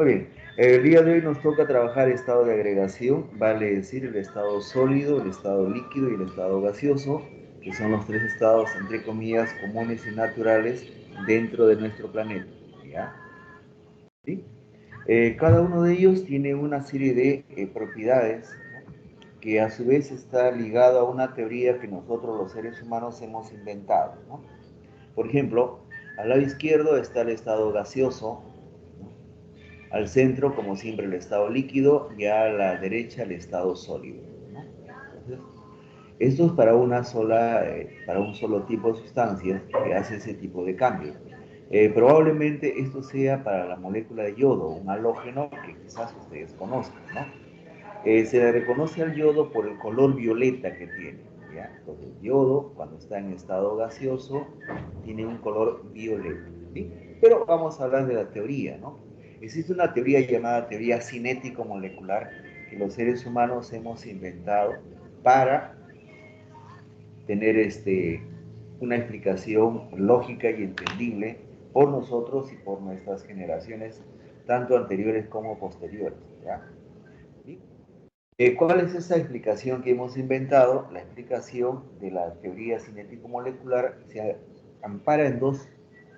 Muy bien, el día de hoy nos toca trabajar estado de agregación, vale decir el estado sólido, el estado líquido y el estado gaseoso, que son los tres estados, entre comillas, comunes y naturales dentro de nuestro planeta. ¿Ya? ¿Sí? Cada uno de ellos tiene una serie de propiedades, ¿no? Que a su vez está ligado a una teoría que nosotros los seres humanos hemos inventado, ¿no? Por ejemplo, al lado izquierdo está el estado gaseoso, ¿no? Al centro, como siempre, el estado líquido y a la derecha el estado sólido, ¿no? Entonces, esto es para un solo tipo de sustancias que hace ese tipo de cambio. Probablemente esto sea para la molécula de yodo, un halógeno que quizás ustedes conozcan, ¿no? Se le reconoce al yodo por el color violeta que tiene, ¿ya? Entonces, el yodo, cuando está en estado gaseoso, tiene un color violeta, ¿sí? Pero vamos a hablar de la teoría, ¿no? Existe una teoría llamada teoría cinético-molecular que los seres humanos hemos inventado para tener una explicación lógica y entendible por nosotros y por nuestras generaciones, tanto anteriores como posteriores, ¿ya? ¿Sí? ¿Cuál es esa explicación que hemos inventado? La explicación de la teoría cinético-molecular se ampara en dos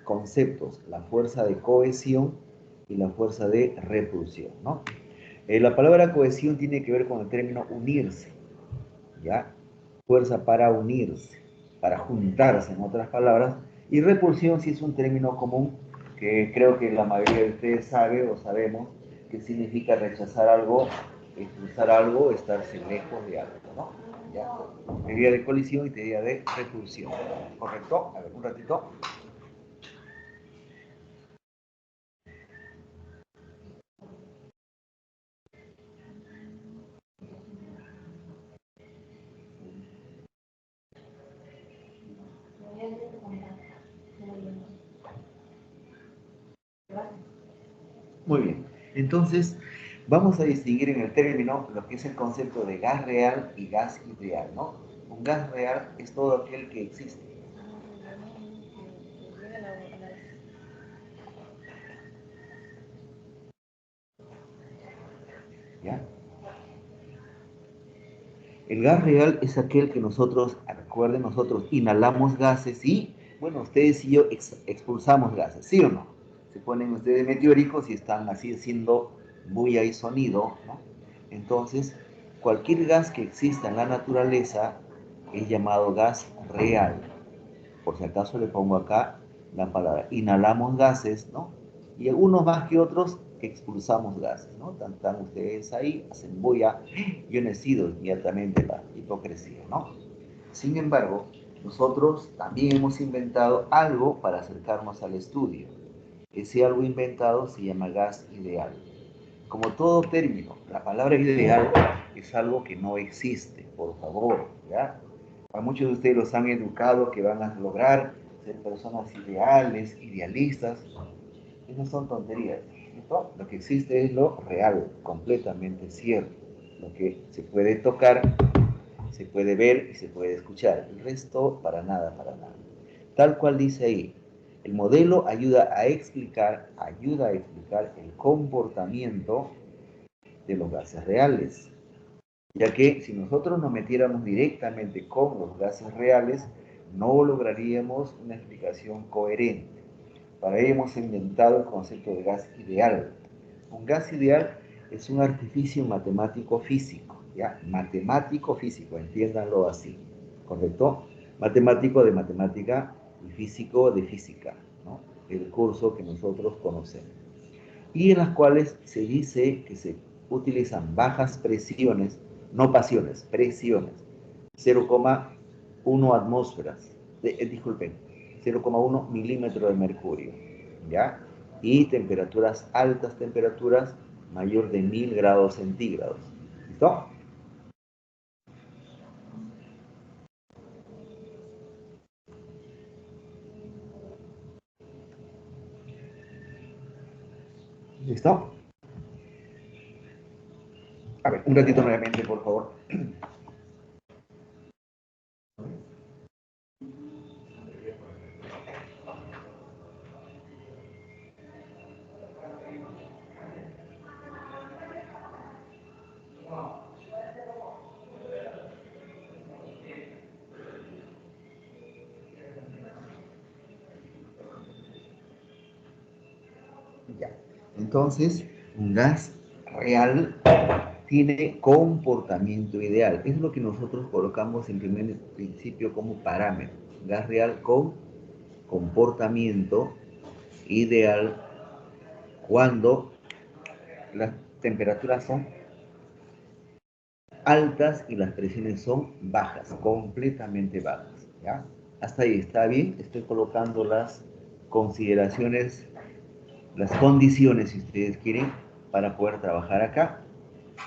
conceptos, la fuerza de cohesión y la fuerza de repulsión, ¿no? La palabra cohesión tiene que ver con el término unirse, ¿ya? Fuerza para unirse, para juntarse, en otras palabras, y repulsión sí es un término común que creo que la mayoría de ustedes sabe o sabemos que significa rechazar algo, expulsar algo, estarse lejos de algo, ¿no? ¿Ya? Teoría de colisión y teoría de repulsión, ¿correcto? A ver, un ratito. Muy bien. Entonces, vamos a distinguir en el término lo que es el concepto de gas real y gas ideal, ¿no? Un gas real es todo aquel que existe. ¿Ya? El gas real es aquel que nosotros, recuerden, nosotros inhalamos gases y, bueno, ustedes y yo expulsamos gases, ¿sí o no? Se ponen ustedes meteóricos y están así haciendo bulla y sonido, ¿no? Entonces, cualquier gas que exista en la naturaleza es llamado gas real. Por si acaso le pongo acá la palabra. Inhalamos gases, ¿no? Y algunos más que otros expulsamos gases, ¿no? Están ustedes ahí, hacen bulla, yo he nacido inmediatamente la hipocresía, ¿no? Sin embargo, nosotros también hemos inventado algo para acercarnos al estudio. Ese algo inventado se llama gas ideal. Como todo término, la palabra ideal es algo que no existe, por favor, ¿ya? A muchos de ustedes los han educado que van a lograr ser personas ideales, idealistas. Esas son tonterías, ¿no? Lo que existe es lo real, completamente cierto. Lo que se puede tocar, se puede ver y se puede escuchar. El resto, para nada, para nada. Tal cual dice ahí, el modelo ayuda a explicar el comportamiento de los gases reales, ya que si nosotros nos metiéramos directamente con los gases reales, no lograríamos una explicación coherente. Para ello hemos inventado el concepto de gas ideal. Un gas ideal es un artificio matemático físico, ¿ya? Matemático físico, entiéndanlo así, ¿correcto? Matemático de matemática y físico de física, ¿no? El curso que nosotros conocemos. Y en las cuales se dice que se utilizan bajas presiones, no pasiones, presiones, 0,1 atmósferas, disculpen, 0,1 milímetros de mercurio, ¿ya? Y temperaturas, altas temperaturas, mayor de 1000 grados centígrados. ¿Listo? ¿Listo? A ver, un ratito nuevamente, por favor. Ya. Entonces, un gas real tiene comportamiento ideal. Es lo que nosotros colocamos en primer principio como parámetro. Gas real con comportamiento ideal cuando las temperaturas son altas y las presiones son bajas, completamente bajas. ¿Ya? Hasta ahí está bien. Estoy colocando las consideraciones, las condiciones, si ustedes quieren, para poder trabajar acá.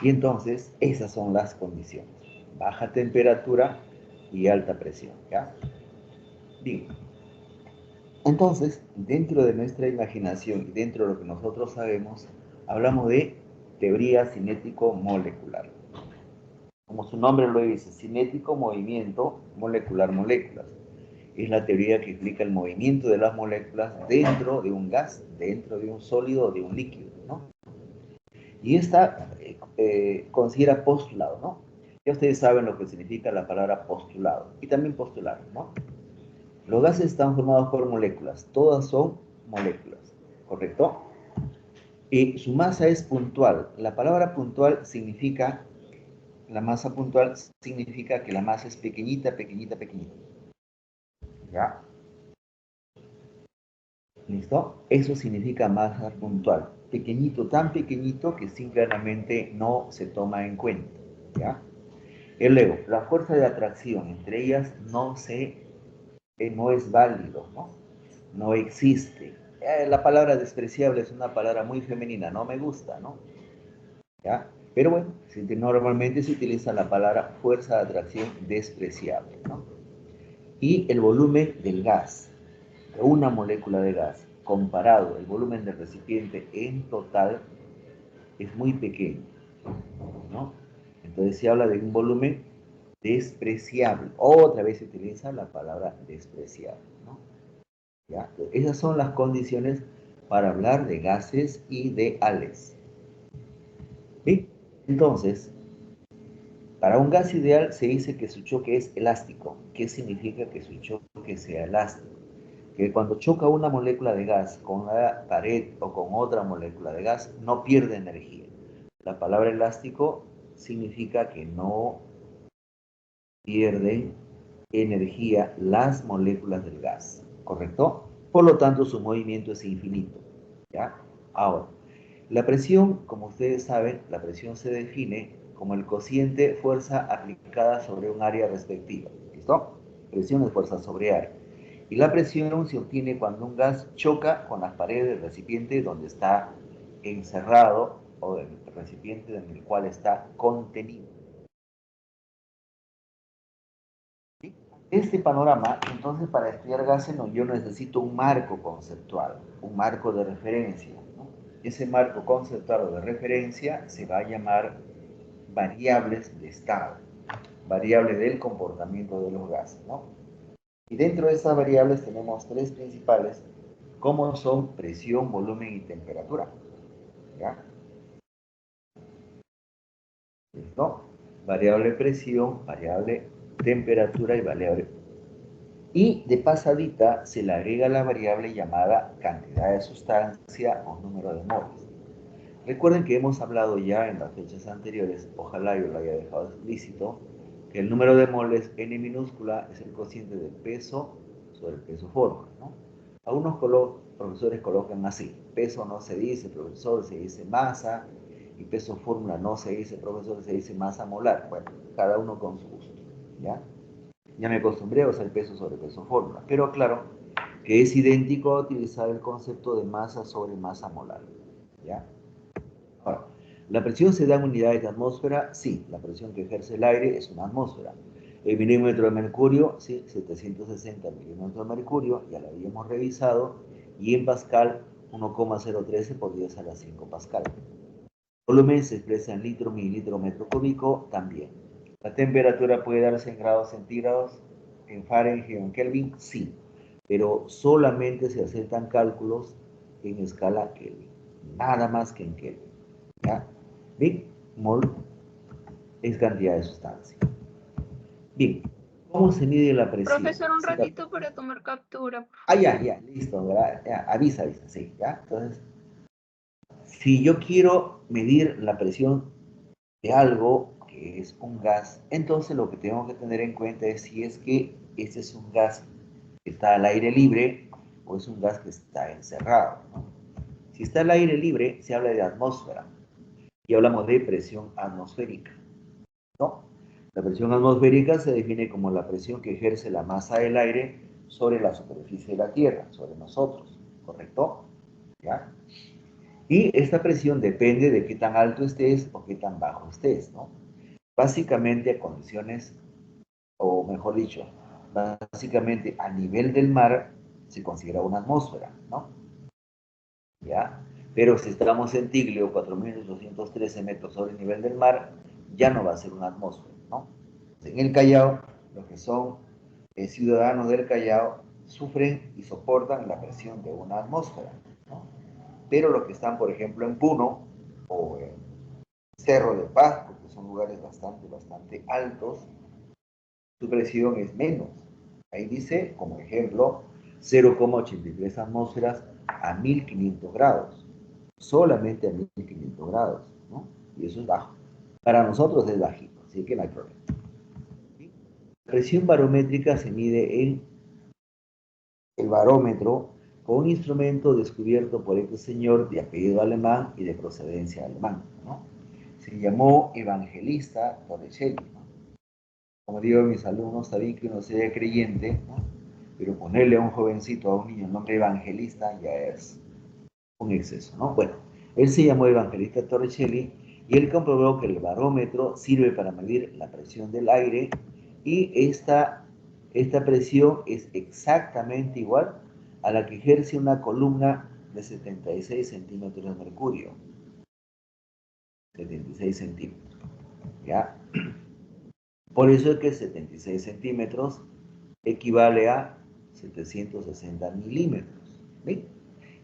Y entonces, esas son las condiciones. Baja temperatura y alta presión. ¿Ya? Bien. Entonces, dentro de nuestra imaginación y dentro de lo que nosotros sabemos, hablamos de teoría cinético-molecular. Como su nombre lo dice, cinético, movimiento, molecular, moléculas. Es la teoría que explica el movimiento de las moléculas dentro de un gas, dentro de un sólido o de un líquido, ¿no? Y esta considera postulado, ¿no? Ya ustedes saben lo que significa la palabra postulado y también postular, ¿no? Los gases están formados por moléculas, todas son moléculas, ¿correcto? Y su masa es puntual. La palabra puntual significa, la masa puntual significa que la masa es pequeñita, pequeñita, pequeñita. ¿Ya? ¿Listo? Eso significa masa puntual. Pequeñito, tan pequeñito que simplemente no se toma en cuenta. ¿Ya? Y luego, la fuerza de atracción entre ellas no es válido, ¿no? No existe. La palabra despreciable es una palabra muy femenina, no me gusta, ¿no? ¿Ya? Pero bueno, normalmente se utiliza la palabra fuerza de atracción despreciable, ¿no? Y el volumen del gas, de una molécula de gas, comparado el volumen del recipiente en total, es muy pequeño, ¿no? Entonces se habla de un volumen despreciable. Otra vez se utiliza la palabra despreciable, ¿no? ¿Ya? Esas son las condiciones para hablar de gases ideales. ¿Sí? Entonces, para un gas ideal se dice que su choque es elástico. ¿Qué significa que su choque sea elástico? Que cuando choca una molécula de gas con la pared o con otra molécula de gas, no pierde energía. La palabra elástico significa que no pierden energía las moléculas del gas, ¿correcto? Por lo tanto, su movimiento es infinito, ¿ya? Ahora, la presión, como ustedes saben, la presión se define como el cociente fuerza aplicada sobre un área respectiva, ¿listo? Presión es fuerza sobre área. Y la presión se obtiene cuando un gas choca con las paredes del recipiente donde está encerrado o del recipiente en el cual está contenido. Este panorama, entonces, para estudiar gases, yo necesito un marco conceptual, un marco de referencia, ¿no? Ese marco conceptual o de referencia se va a llamar variables de estado, variables del comportamiento de los gases, ¿no? Y dentro de esas variables tenemos tres principales, como son presión, volumen y temperatura, ¿ya? ¿Listo? Variable presión, variable temperatura y variable. Y de pasadita se le agrega la variable llamada cantidad de sustancia o número de moles. Recuerden que hemos hablado ya en las fechas anteriores, ojalá yo lo haya dejado explícito, que el número de moles n minúscula es el cociente del peso sobre el peso fórmula, ¿no? Algunos profesores colocan así: peso no se dice, profesor, se dice masa, y peso fórmula no se dice, profesor, se dice masa molar. Bueno, cada uno con su gusto, ¿ya? Ya me acostumbré a usar peso sobre peso fórmula, pero claro que es idéntico a utilizar el concepto de masa sobre masa molar, ¿ya? Ahora, ¿la presión se da en unidades de atmósfera? Sí, la presión que ejerce el aire es una atmósfera. El milímetro de mercurio, sí, 760 milímetros de mercurio, ya lo habíamos revisado, y en pascal, 1,013 por 10 a la 5 pascal. El volumen se expresa en litro, mililitro, metro cúbico, también. ¿La temperatura puede darse en grados centígrados, en Fahrenheit o en Kelvin? Sí, pero solamente se aceptan cálculos en escala Kelvin, nada más que en Kelvin. ¿Ya? Big mol es cantidad de sustancia. Bien, ¿cómo se mide la presión? Profesor, un ratito para tomar captura. Ya, listo, ya, avisa, sí, ya. Entonces, si yo quiero medir la presión de algo que es un gas, entonces lo que tengo que tener en cuenta es si es que este es un gas que está al aire libre o es un gas que está encerrado, ¿no? Si está al aire libre, se habla de atmósfera y hablamos de presión atmosférica, ¿no? La presión atmosférica se define como la presión que ejerce la masa del aire sobre la superficie de la Tierra, sobre nosotros, ¿correcto? ¿Ya? Y esta presión depende de qué tan alto estés o qué tan bajo estés, ¿no? Básicamente a condiciones, o mejor dicho, básicamente a nivel del mar se considera una atmósfera, ¿no? ¿Ya? Pero si estamos en Tiglio, 4.813 metros sobre el nivel del mar, ya no va a ser una atmósfera, ¿no? En el Callao, los que son ciudadanos del Callao sufren y soportan la presión de una atmósfera, ¿no? Pero los que están, por ejemplo, en Puno o en Cerro de Pasco, que son lugares bastante altos, su presión es menos. Ahí dice, como ejemplo, 0,83 atmósferas a 1500 grados. Solamente a 1500 grados, ¿no? Y eso es bajo. Para nosotros es bajito, así que no hay problema. La presión barométrica se mide en el barómetro con un instrumento descubierto por este señor de apellido alemán y de procedencia alemana, ¿no? Se llamó Evangelista Torricelli, ¿no? Como digo a mis alumnos, está bien que uno sea creyente, ¿no? Pero ponerle a un jovencito, a un niño, el nombre Evangelista ya es un exceso, ¿no? Bueno, él se llamó Evangelista Torricelli y él comprobó que el barómetro sirve para medir la presión del aire y esta presión es exactamente igual a la que ejerce una columna de 76 centímetros de mercurio. 76 centímetros, ¿ya? Por eso es que 76 centímetros equivale a 760 milímetros, ¿sí?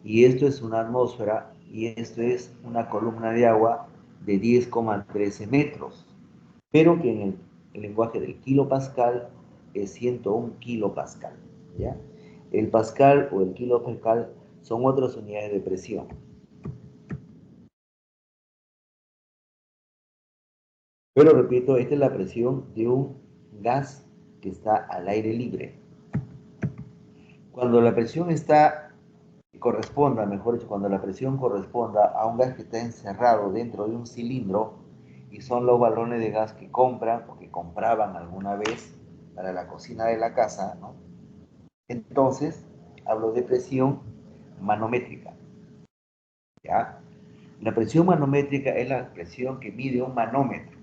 Y esto es una atmósfera y esto es una columna de agua de 10,13 metros, pero que en el lenguaje del kilopascal es 101 kilopascal, ¿ya? El pascal o el kilopascal son otras unidades de presión. Pero repito, esta es la presión de un gas que está al aire libre. Cuando la presión corresponda, mejor dicho, cuando la presión corresponda a un gas que está encerrado dentro de un cilindro, y son los balones de gas que compran o que compraban alguna vez para la cocina de la casa, ¿no? Entonces, hablo de presión manométrica, ¿ya? La presión manométrica es la presión que mide un manómetro.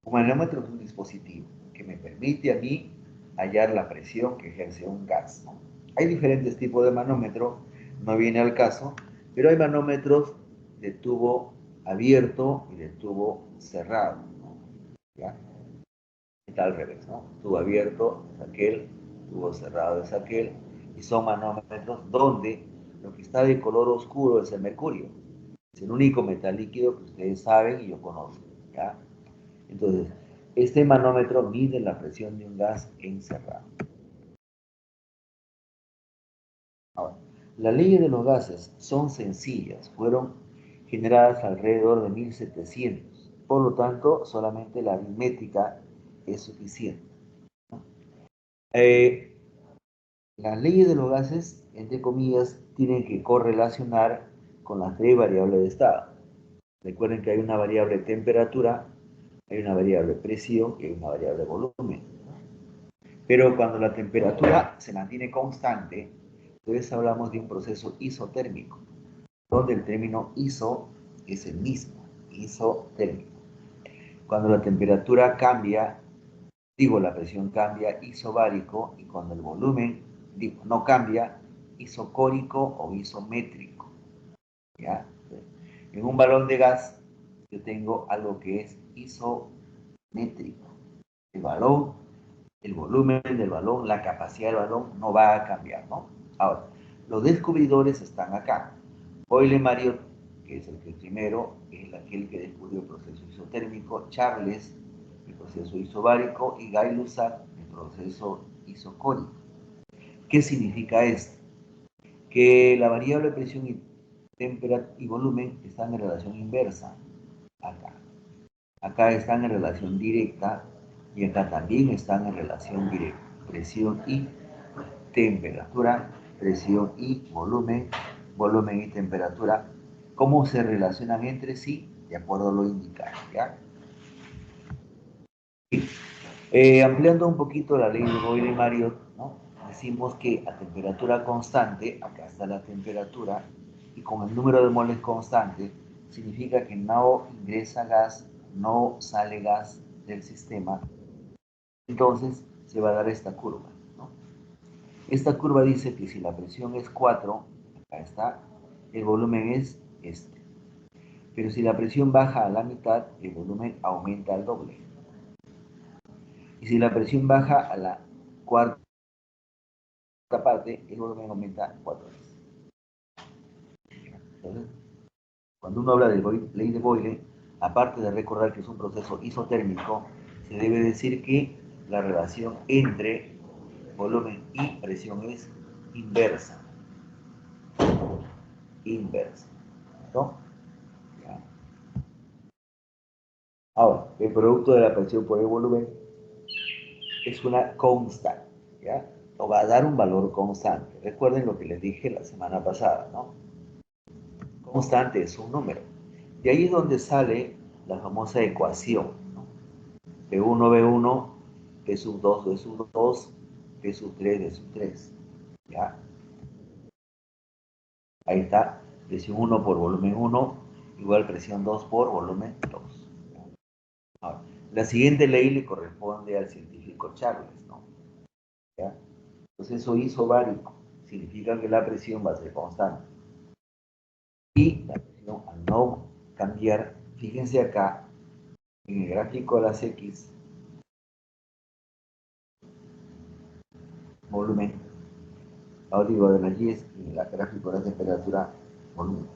Un manómetro es un dispositivo que me permite a mí hallar la presión que ejerce un gas, ¿no? Hay diferentes tipos de manómetro, no viene al caso, pero hay manómetros de tubo abierto y de tubo cerrado, ¿no? ¿Ya? Está al revés, ¿no? Tubo abierto es aquel, tubo cerrado es aquel, y son manómetros donde lo que está de color oscuro es el mercurio. Es el único metal líquido que ustedes saben y yo conozco, ¿ya? Entonces, este manómetro mide la presión de un gas encerrado. Ahora, las leyes de los gases son sencillas, fueron generadas alrededor de 1700, por lo tanto, solamente la aritmética es suficiente. Eh, las leyes de los gases, entre comillas, tienen que correlacionar con las tres variables de estado. Recuerden que hay una variable temperatura, hay una variable presión y hay una variable volumen. Pero cuando la temperatura se mantiene constante, entonces hablamos de un proceso isotérmico, donde el término iso es el mismo, isotérmico. Cuando la temperatura cambia, la presión cambia, isobárico, y cuando el volumen, no cambia, isocórico o isométrico, ¿ya? En un balón de gas, yo tengo algo que es isométrico. El balón, el volumen del balón, la capacidad del balón no va a cambiar, ¿no? Ahora, los descubridores están acá. Boyle Marriott, que es el que primero, es aquel que descubrió el proceso isotérmico. Charles proceso isobárico, y Gay-Lussac, el proceso isocórico. ¿Qué significa esto? Que la variable presión y volumen están en relación inversa. Acá están en relación directa y acá también están en relación directa. Presión y temperatura, presión y volumen, volumen y temperatura. ¿Cómo se relacionan entre sí? De acuerdo a lo indicado, ¿ya? Ampliando un poquito la ley de Boyle-Mariotte, ¿no? Decimos que a temperatura constante, acá está la temperatura, y con el número de moles constante, significa que no ingresa gas, no sale gas del sistema. Entonces se va a dar esta curva, ¿no? Esta curva dice que si la presión es 4, acá está, el volumen es este. Pero si la presión baja a la mitad, el volumen aumenta al doble. Y si la presión baja a la cuarta parte, el volumen aumenta 4 veces. Entonces, cuando uno habla de ley de Boyle, aparte de recordar que es un proceso isotérmico, se debe decir que la relación entre volumen y presión es inversa. Inversa. ¿No? Ya. Ahora, el producto de la presión por el volumen es una constante, ¿ya? O va a dar un valor constante. Recuerden lo que les dije la semana pasada, ¿no? Constante es un número. Y ahí es donde sale la famosa ecuación, ¿no? P1, B1, P sub 2, B sub 2, P sub 3, B sub 3, ¿ya? Ahí está, presión 1 por volumen 1, igual presión 2 por volumen 2. Ahora, la siguiente ley le corresponde al científico Charles, ¿no? ¿Ya? Proceso isobárico significa que la presión va a ser constante. Y la presión, al no cambiar, fíjense acá, en el gráfico de las X, volumen, ahora digo de las Y, en el gráfico de la temperatura, volumen.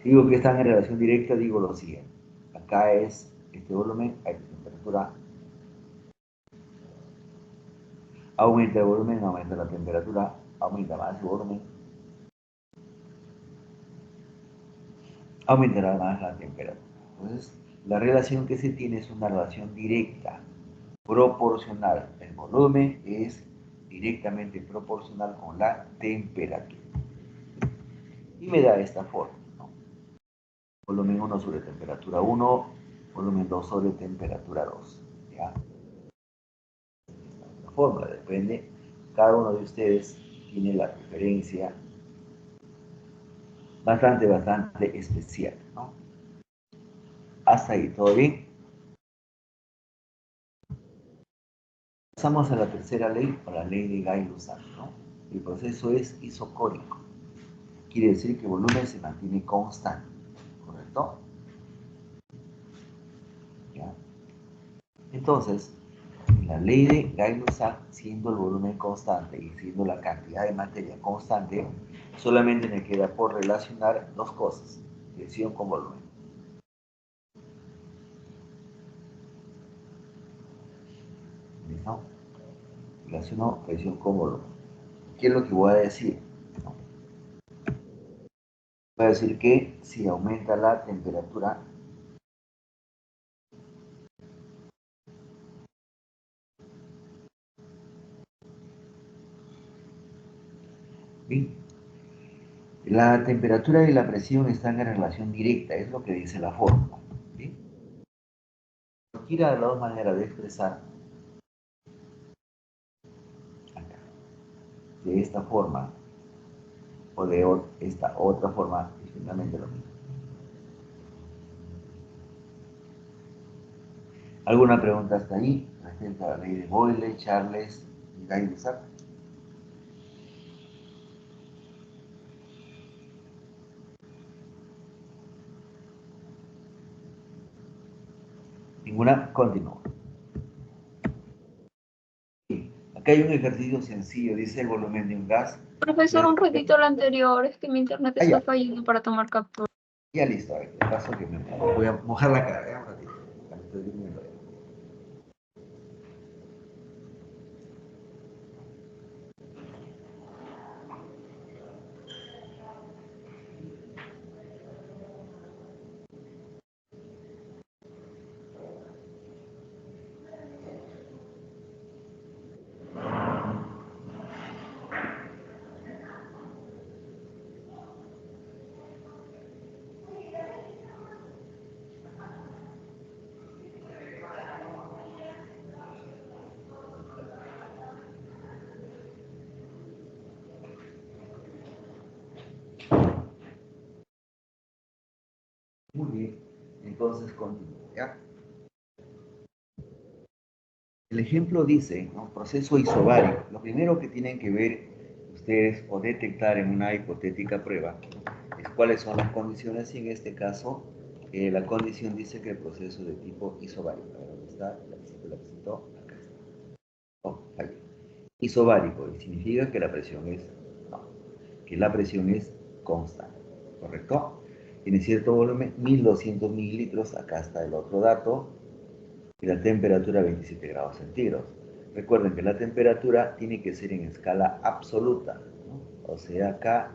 Si digo que están en relación directa, digo lo siguiente. Acá es este volumen, hay temperatura. Aumenta el volumen, aumenta la temperatura, aumenta más el volumen, aumentará más la temperatura. Entonces, la relación que se tiene es una relación directa, proporcional. El volumen es directamente proporcional con la temperatura. Y me da esta forma, ¿no? Volumen 1 sobre temperatura 1, volumen 2 sobre temperatura 2. ¿Ya? La fórmula depende, cada uno de ustedes tiene la referencia bastante especial, ¿no? Hasta ahí, ¿todo bien? Pasamos a la tercera ley, o la ley de Gay-Lussac, ¿no? El proceso es isocórico. Quiere decir que el volumen se mantiene constante, ¿correcto? ¿Ya? Entonces, la ley de Gay-Lussac, siendo el volumen constante y siendo la cantidad de materia constante, solamente me queda por relacionar dos cosas, presión con volumen. ¿No? Relaciono presión con volumen. ¿Qué es lo que voy a decir? Voy a decir que si aumenta la temperatura, ¿sí? La temperatura y la presión están en relación directa, es lo que dice la fórmula. ¿Sí? Cualquiera de las dos maneras de expresar, acá, de esta forma o de esta otra forma, es finalmente lo mismo. ¿Alguna pregunta hasta ahí respecto a la ley de Boyle, Charles y Gay-Lussac? Ninguna, continúa. Acá hay un ejercicio sencillo, dice el volumen de un gas. Profesor, un ratito al anterior, es que mi internet está fallando para tomar captura. Ya listo, a ver, te paso que me voy a mojar la cara, un ratito. Estoy viendo. Muy bien, entonces continúo, ¿ya? El ejemplo dice, ¿no? Proceso isobárico. Lo primero que tienen que ver ustedes o detectar en una hipotética prueba es cuáles son las condiciones y en este caso la condición dice que el proceso de tipo isobárico. A ver, ¿dónde está? Lapicito, acá está. Oh, ahí. Isobárico significa que la presión es, no, que la presión es constante, ¿correcto? Tiene cierto volumen, 1200 mililitros, acá está el otro dato, y la temperatura 27 grados centígrados. Recuerden que la temperatura tiene que ser en escala absoluta, ¿no? O sea, acá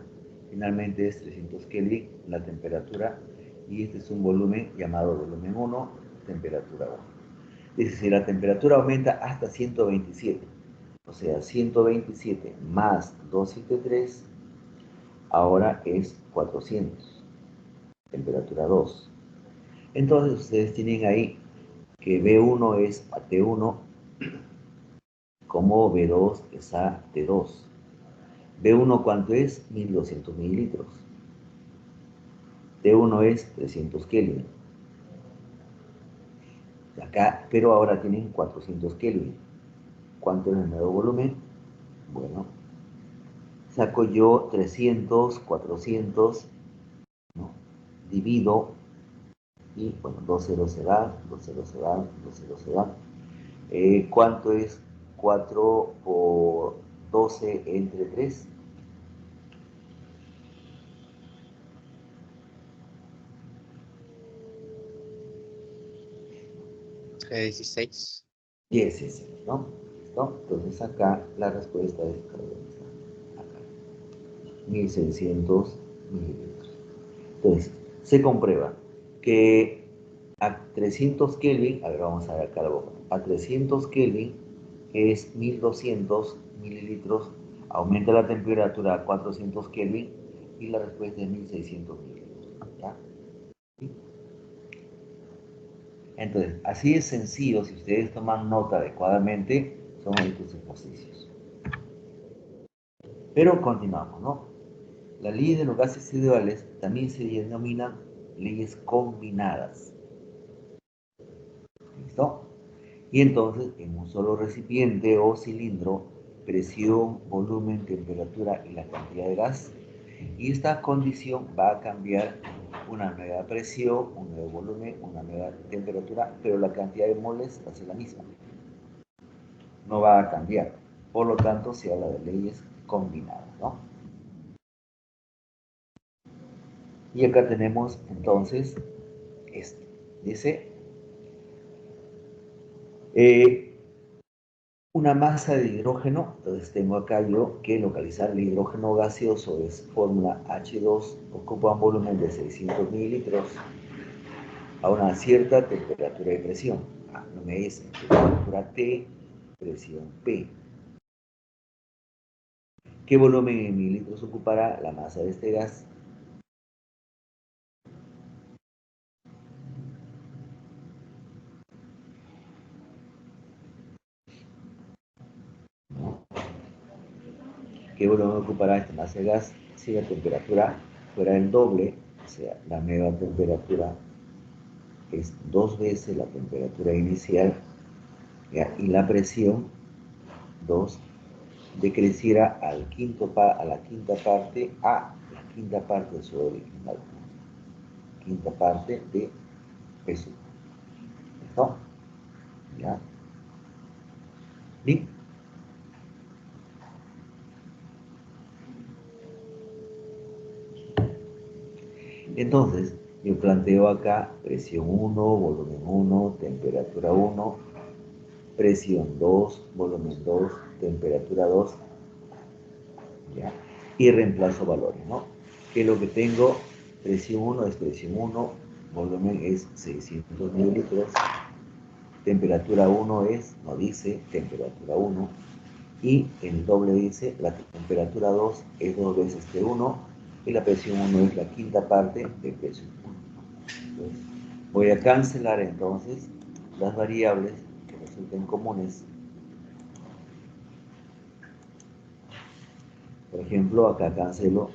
finalmente es 300 Kelvin la temperatura, y este es un volumen llamado volumen 1, temperatura 1. Dice, si la temperatura aumenta hasta 127, o sea, 127 más 273, ahora es 400, temperatura 2. Entonces ustedes tienen ahí que B1 es a T1 como B2 es a T2. B1 ¿cuánto es? 1200 mililitros. T1 es 300 Kelvin. Acá, pero ahora tienen 400 Kelvin. ¿Cuánto es el nuevo volumen? Bueno, saco yo 300, 400, ¿no? Divido, y bueno, 2 ceros se van, 2 ceros se van, 2 ceros se van. ¿Cuánto es 4 por 12 entre 3? 16. 16, ¿no? ¿Listo? Entonces acá la respuesta es acá, 1600 mililitros. Entonces, se comprueba que a 300 Kelvin, a ver, vamos a ver acá la boca, a 300 Kelvin es 1200 mililitros, aumenta la temperatura a 400 Kelvin y la respuesta es 1600 mililitros, ¿ya? ¿Sí? Entonces, así es sencillo, si ustedes toman nota adecuadamente, son estos ejercicios. Pero continuamos, ¿no? Las leyes de los gases ideales también se denominan leyes combinadas. ¿Listo? Y entonces, en un solo recipiente o cilindro, presión, volumen, temperatura y la cantidad de gas. Y esta condición va a cambiar una nueva presión, un nuevo volumen, una nueva temperatura, pero la cantidad de moles va a ser la misma. No va a cambiar. Por lo tanto, se habla de leyes combinadas, ¿no? Y acá tenemos entonces esto. Dice, una masa de hidrógeno, entonces tengo acá yo que localizar el hidrógeno gaseoso es fórmula H2, ocupa un volumen de 600 mililitros a una cierta temperatura y presión. No me dice, temperatura T, presión P. ¿Qué volumen en mililitros ocupará la masa de este gas? ¿Qué volumen ocupará esta masa de gas si la temperatura fuera el doble? O sea, la nueva temperatura es 2 veces la temperatura inicial, ¿ya? Y la presión 2 decreciera a la quinta parte de su original, quinta parte de peso. ¿Listo? ¿Ya? Bien. Entonces, Yo planteo acá presión 1, volumen 1, temperatura 1, presión 2, volumen 2, temperatura 2, ¿ya? Y reemplazo valores, ¿no? ¿Qué es lo que tengo? Presión 1 es presión 1, volumen es 600 mililitros, temperatura 1 es, no dice, temperatura 1, y el doble dice, la temperatura 2 es 2 veces T1, y la presión 1 es la quinta parte de presión 1. Entonces, voy a cancelar entonces las variables que resulten comunes. Por ejemplo, acá cancelo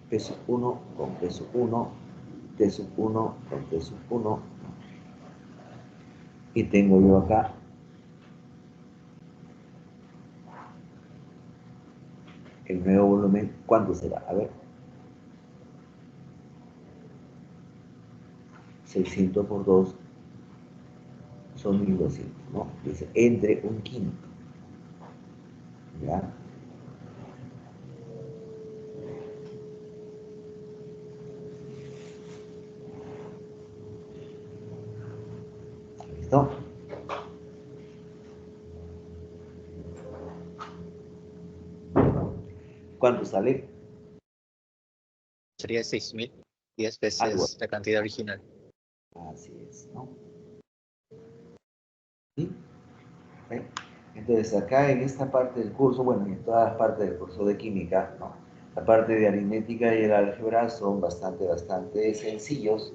P 1 con P 1, T 1 con T 1, y tengo yo acá el nuevo volumen. ¿Cuánto será? A ver, 600 por 2 son 1200, ¿no? Dice, entre un quinto, ¿ya? ¿Listo? ¿Cuánto sale? Sería 6000, 10 Algo. veces la cantidad original. Así es, ¿no? ¿Sí? ¿Ven? Entonces, acá en esta parte del curso, bueno, y en todas las partes del curso de química, ¿no? La parte de aritmética y el álgebra son bastante sencillos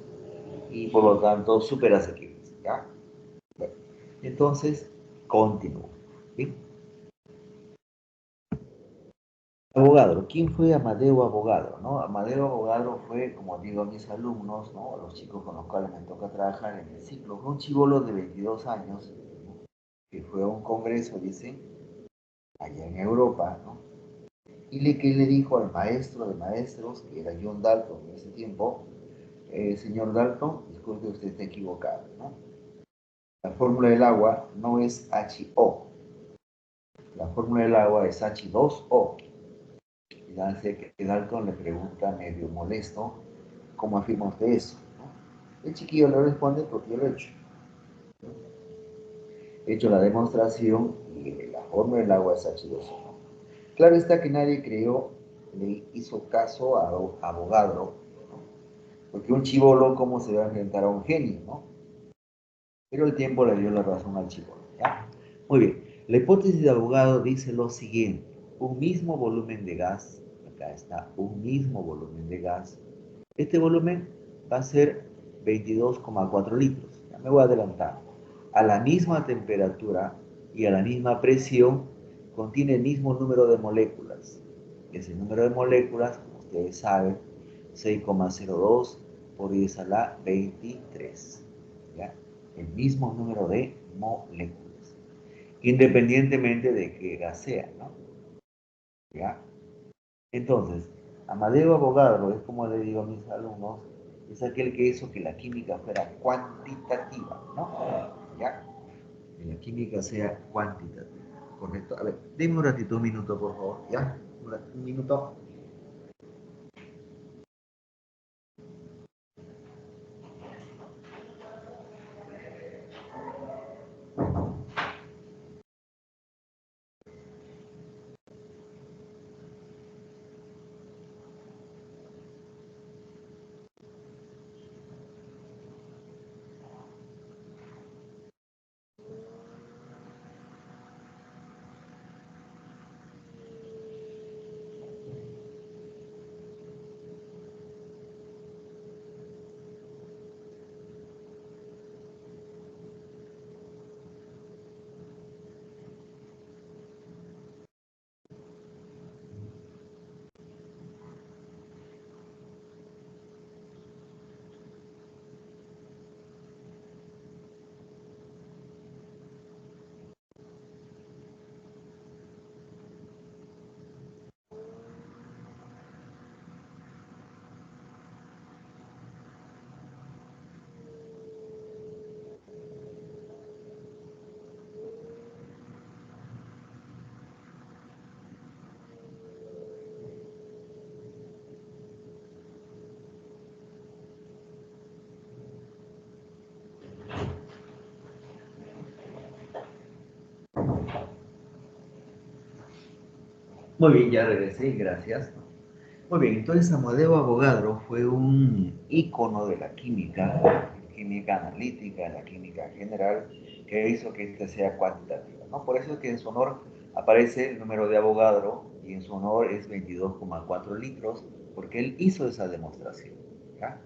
y por lo tanto súper asequibles, ¿ya? Bueno, entonces, continúo, ¿sí? Avogadro. ¿Quién fue Amadeo Avogadro? ¿No? Amadeo Avogadro fue, como digo a mis alumnos, ¿no? Los chicos con los cuales me toca trabajar en el ciclo, fue un chibolo de 22 años, ¿no? Que fue a un congreso, dice, allá en Europa, ¿no? Que le dijo al maestro de maestros, que era John Dalton en ese tiempo, señor Dalton, disculpe, usted está equivocado, ¿no? La fórmula del agua no es HO, la fórmula del agua es H2O. Y Dalton le pregunta medio molesto, ¿cómo afirma usted eso? ¿No? El chiquillo le responde, porque yo lo he hecho. He hecho la demostración y la fórmula del agua es H2O. ¿No? Claro está que nadie creyó, le hizo caso a Avogadro, ¿no? Porque un chibolo, ¿cómo se va a enfrentar a un genio, no? Pero el tiempo le dio la razón al chibolo, ¿ya? Muy bien. La hipótesis de Avogadro dice lo siguiente. Un mismo volumen de gas, acá está, un mismo volumen de gas. Este volumen va a ser 22,4 litros. Ya me voy a adelantar. A la misma temperatura y a la misma presión contiene el mismo número de moléculas. Ese número de moléculas, como ustedes saben, 6,02 por 10 a la 23. ¿Ya? El mismo número de moléculas, independientemente de qué gas sea, ¿no? ¿Ya? Entonces, Amadeo Avogadro es, como le digo a mis alumnos, es aquel que hizo que la química fuera cuantitativa, ¿no? ¿Ya? Que la química sea cuantitativa, ¿correcto? A ver, dime un ratito, un minuto, por favor, ¿ya? Un minuto. Muy bien, ya regresé, gracias. Muy bien, entonces Amadeo Avogadro fue un ícono de la química analítica, la química general, que hizo que esta sea cuantitativa, ¿no? Por eso es que en su honor aparece el número de Avogadro y en su honor es 22,4 litros, porque él hizo esa demostración, ¿ya?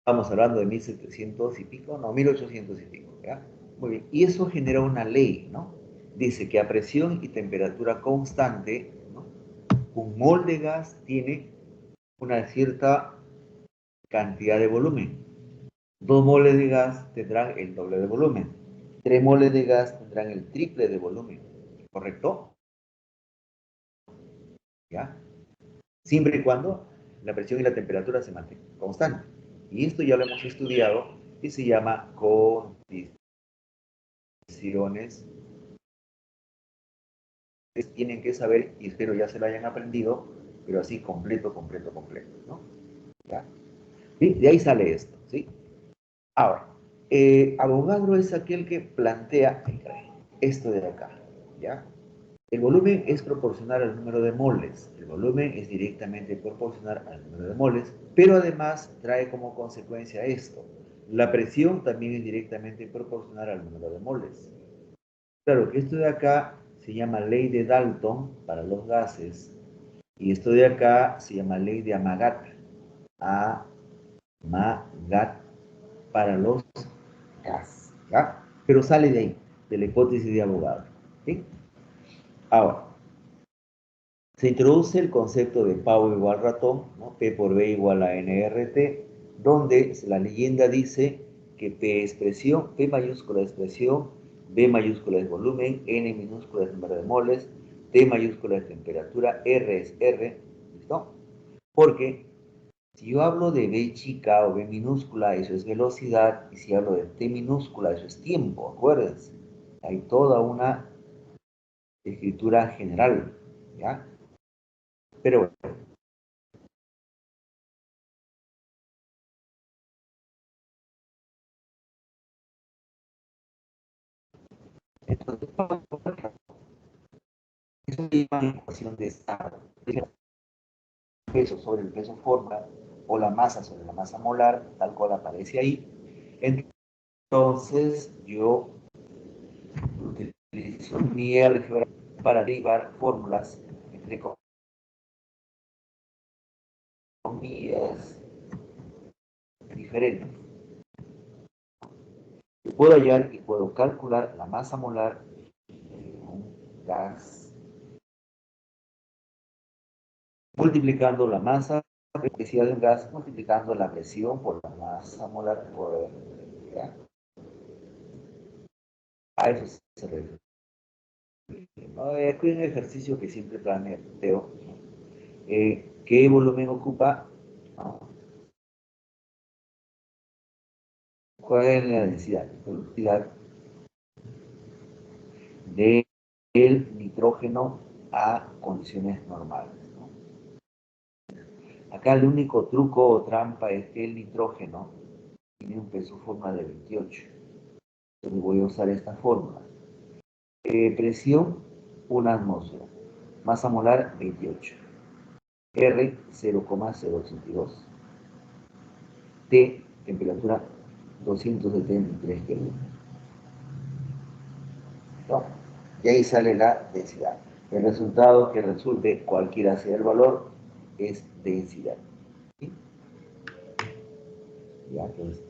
Estamos hablando de 1700 y pico, no, 1800 y pico, ¿ya? Muy bien, y eso genera una ley, ¿no? Dice que a presión y temperatura constante, ¿no? Un mol de gas tiene una cierta cantidad de volumen. 2 moles de gas tendrán el doble de volumen. 3 moles de gas tendrán el triple de volumen. ¿Correcto? ¿Ya? Siempre y cuando la presión y la temperatura se mantengan constantes. Y esto ya lo hemos estudiado y se llama condiciones. Tienen que saber, y espero ya se lo hayan aprendido, pero así completo, ¿no? ¿Ya? ¿Sí? De ahí sale esto, ¿sí? Ahora, Avogadro es aquel que plantea esto de acá, ¿ya? El volumen es proporcional al número de moles, el volumen es directamente proporcional al número de moles, pero además trae como consecuencia esto. La presión también es directamente proporcional al número de moles. Claro que esto de acá se llama ley de Dalton para los gases, y esto de acá se llama ley de Amagat, Amagat para los gas, ¿ya? Pero sale de ahí, de la hipótesis de Avogadro, ¿sí? Ahora, se introduce el concepto de pavo igual ratón, ¿no? P por B igual a NRT, donde la leyenda dice que P es presión, P mayúscula es presión, B mayúscula es volumen, N minúscula es número de moles, T mayúscula es temperatura, R es R, ¿listo? Porque si yo hablo de B chica o B minúscula, eso es velocidad, y si hablo de T minúscula, eso es tiempo, acuérdense. Hay toda una escritura general, ¿ya? Pero bueno, entonces, eso es una ecuación de estado. El peso sobre el peso forma, o la masa sobre la masa molar, tal cual aparece ahí. Entonces, yo utilizo mi álgebra para derivar fórmulas entre comillas diferentes. Puedo hallar y puedo calcular la masa molar de un gas multiplicando la masa de un gas, multiplicando la presión por la masa molar. ¿Ya? A eso se refiere. Aquí hay un ejercicio que siempre planteo. ¿Qué volumen ocupa? ¿Cuál es la densidad? La velocidad del nitrógeno a condiciones normales, ¿no? Acá el único truco o trampa es que el nitrógeno tiene un peso fórmula de 28. Entonces voy a usar esta fórmula. Presión, 1 atmósfera. Masa molar, 28. R, 0,082. T, temperatura, 273 Kelvin. ¿No? Y ahí sale la densidad. El resultado que resulte, cualquiera sea el valor, es densidad. ¿Sí? Ya, entonces,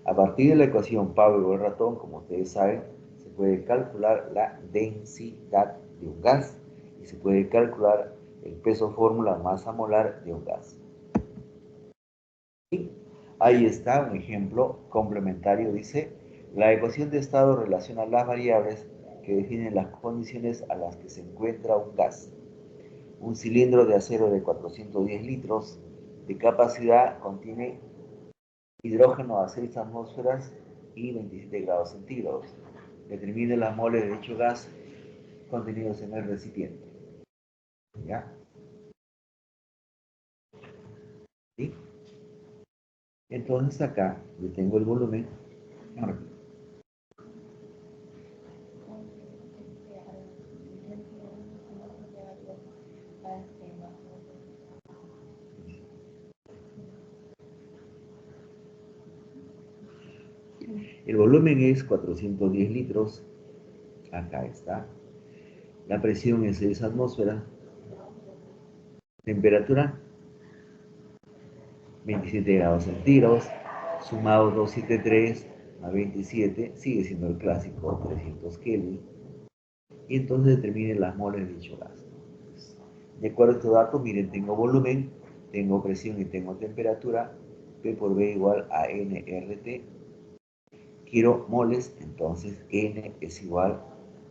a partir de la ecuación Pavlov-Ratón, como ustedes saben, se puede calcular la densidad de un gas y se puede calcular el peso fórmula masa molar de un gas. Y ahí está un ejemplo complementario, dice, la ecuación de estado relaciona las variables que definen las condiciones a las que se encuentra un gas. Un cilindro de acero de 410 litros de capacidad contiene hidrógeno a 6 atmósferas y 27 grados centígrados. Determine las moles de dicho gas contenidos en el recipiente. ¿Ya? ¿Sí? Entonces acá yo tengo el volumen. El volumen es 410 litros. Acá está. La presión es 6 atmósferas. Temperatura 27 grados centígrados. Sumado 273 a 27, sigue siendo el clásico 300 Kelvin. Y entonces determinen las moles de dicho gas. De acuerdo a estos datos, miren, tengo volumen, tengo presión y tengo temperatura. P por B igual a nRT. Quiero moles, entonces N es igual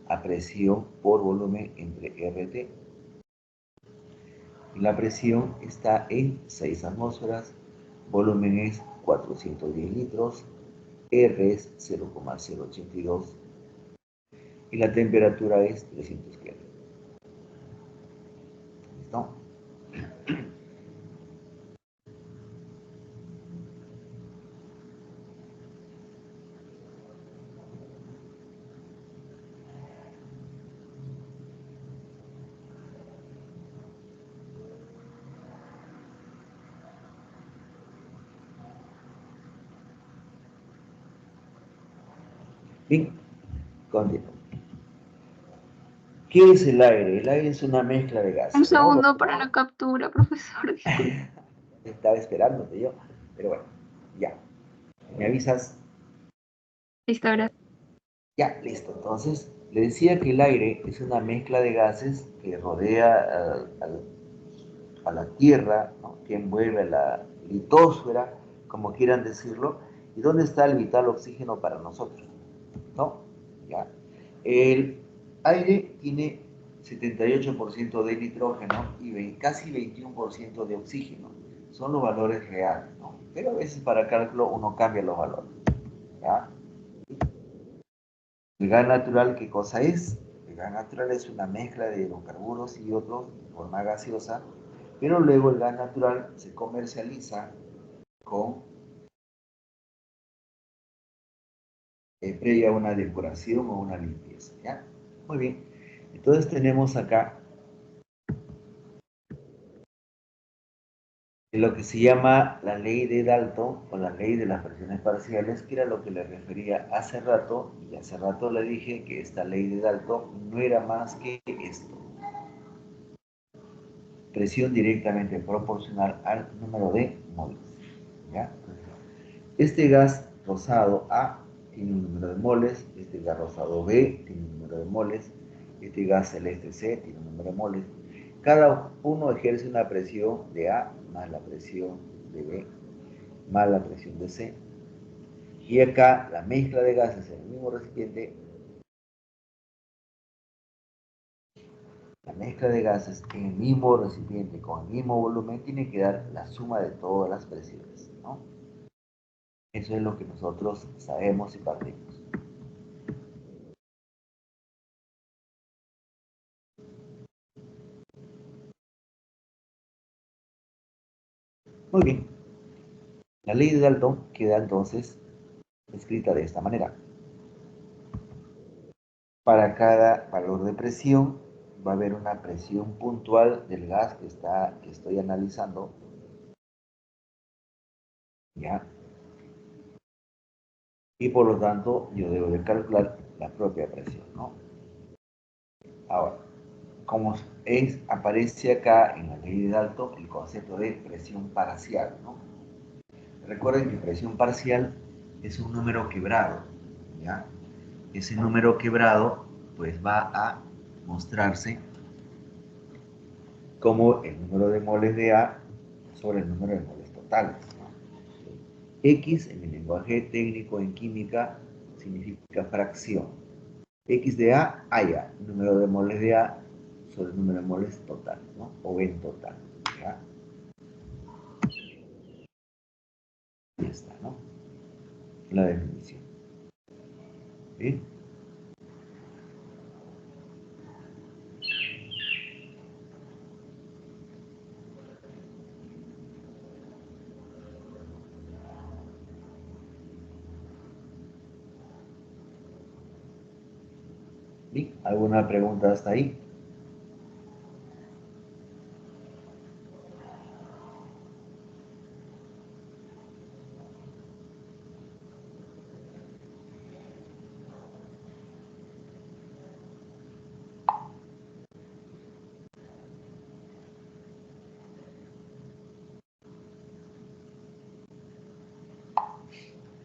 a presión por volumen entre RT. La presión está en 6 atmósferas, volumen es 410 litros, R es 0,082 y la temperatura es 300 Kelvin. ¿Listo? Bien, continuamos. ¿Qué es el aire? El aire es una mezcla de gases. Un segundo para la captura, profesor. Disculpe. Estaba esperándote yo, pero bueno, ya. ¿Me avisas? Listo, gracias. Ya, listo. Entonces, le decía que el aire es una mezcla de gases que rodea a la Tierra, ¿no? Que envuelve a la litosfera, como quieran decirlo. ¿Y dónde está el vital oxígeno para nosotros? ¿No? Ya. El aire tiene 78% de nitrógeno y casi 21% de oxígeno. Son los valores reales, ¿no? Pero a veces para cálculo uno cambia los valores. ¿Ya? El gas natural, ¿qué cosa es? El gas natural es una mezcla de hidrocarburos y otros en forma gaseosa, pero luego el gas natural se comercializa con previa una depuración o una limpieza, ¿ya? Muy bien. Entonces tenemos acá lo que se llama la ley de Dalton o la ley de las presiones parciales, que era lo que le refería hace rato, y hace rato le dije que esta ley de Dalton no era más que esto. Presión directamente proporcional al número de moles, ¿ya? Este gas rosado A tiene un número de moles, este gas rosado B tiene un número de moles, este gas celeste C tiene un número de moles. Cada uno ejerce una presión de A más la presión de B más la presión de C. Y acá la mezcla de gases en el mismo recipiente, la mezcla de gases en el mismo recipiente con el mismo volumen tiene que dar la suma de todas las presiones, ¿no? Eso es lo que nosotros sabemos y partimos. Muy bien. La ley de Dalton queda entonces escrita de esta manera. Para cada valor de presión va a haber una presión puntual del gas que estoy analizando. ¿Ya? Y por lo tanto yo debo de calcular la propia presión, ¿no? Ahora, como aparece acá en la ley de Dalton el concepto de presión parcial, ¿no? Recuerden que presión parcial es un número quebrado, ¿ya? Ese número quebrado pues va a mostrarse como el número de moles de A sobre el número de moles totales, ¿no? X en el lenguaje técnico en química significa fracción. X de A, A, número de moles de A sobre el número de moles totales, ¿no? O en total, ¿ya? Ya está, ¿no? La definición. ¿Sí? ¿Sí? ¿Alguna pregunta hasta ahí?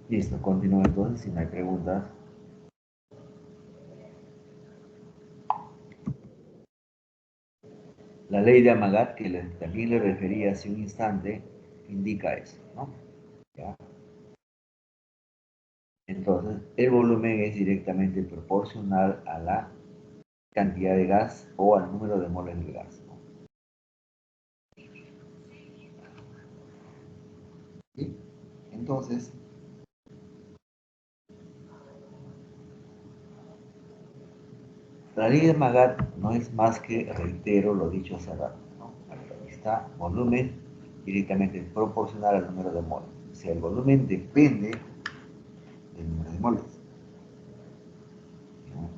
Listo, continúo entonces si no hay preguntas. La ley de Amagat, que también le refería hace un instante, indica eso, ¿no? ¿Ya? Entonces, el volumen es directamente proporcional a la cantidad de gas o al número de moles del gas, ¿no? ¿Sí? Entonces, la ley de Magat no es más que, reitero lo dicho hace rato, ¿no? Ahí está, volumen directamente proporcional al número de moles. O sea, el volumen depende del número de moles, ¿no?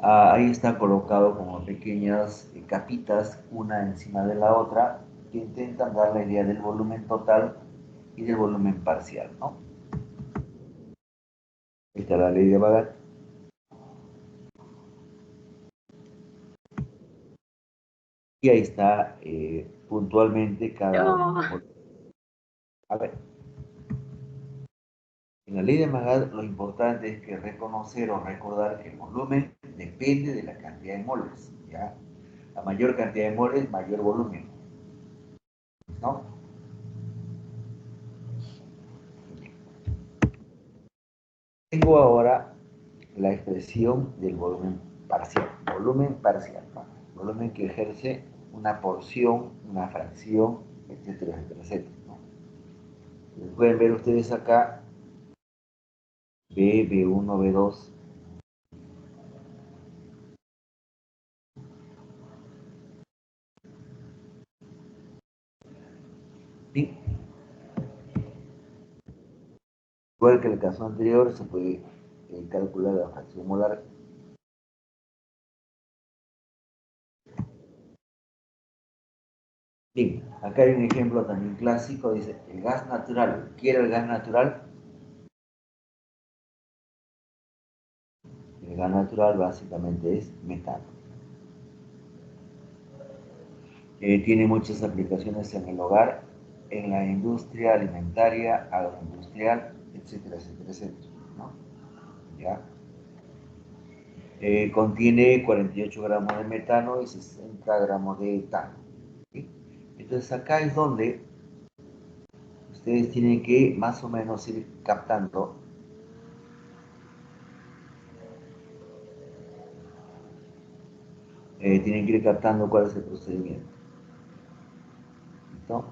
Ahí está colocado como pequeñas capitas, una encima de la otra, que intentan dar la idea del volumen total y del volumen parcial, ¿no? Esta es la ley de Magat. Y ahí está puntualmente cada No. uno. A ver, en la ley de Magat lo importante es que reconocer o recordar que el volumen depende de la cantidad de moles, ¿ya? A mayor cantidad de moles, mayor volumen, ¿no? Tengo ahora la expresión del volumen parcial, ¿no? Volumen que ejerce una porción, una fracción, etcétera, etcétera, etcétera, ¿no? Pueden ver ustedes acá B, B1, B2. ¿Sí? Igual que el caso anterior, se puede calcular la fracción molar. Bien, acá hay un ejemplo también clásico, dice el gas natural. ¿Quiere el gas natural? El gas natural básicamente es metano. Tiene muchas aplicaciones en el hogar, en la industria alimentaria, agroindustrial, etcétera, etcétera, etcétera, ¿no? ¿Ya? Contiene 48 gramos de metano y 60 gramos de etano. ¿Sí? Entonces acá es donde ustedes tienen que más o menos ir captando, tienen que ir captando cuál es el procedimiento. ¿Listo?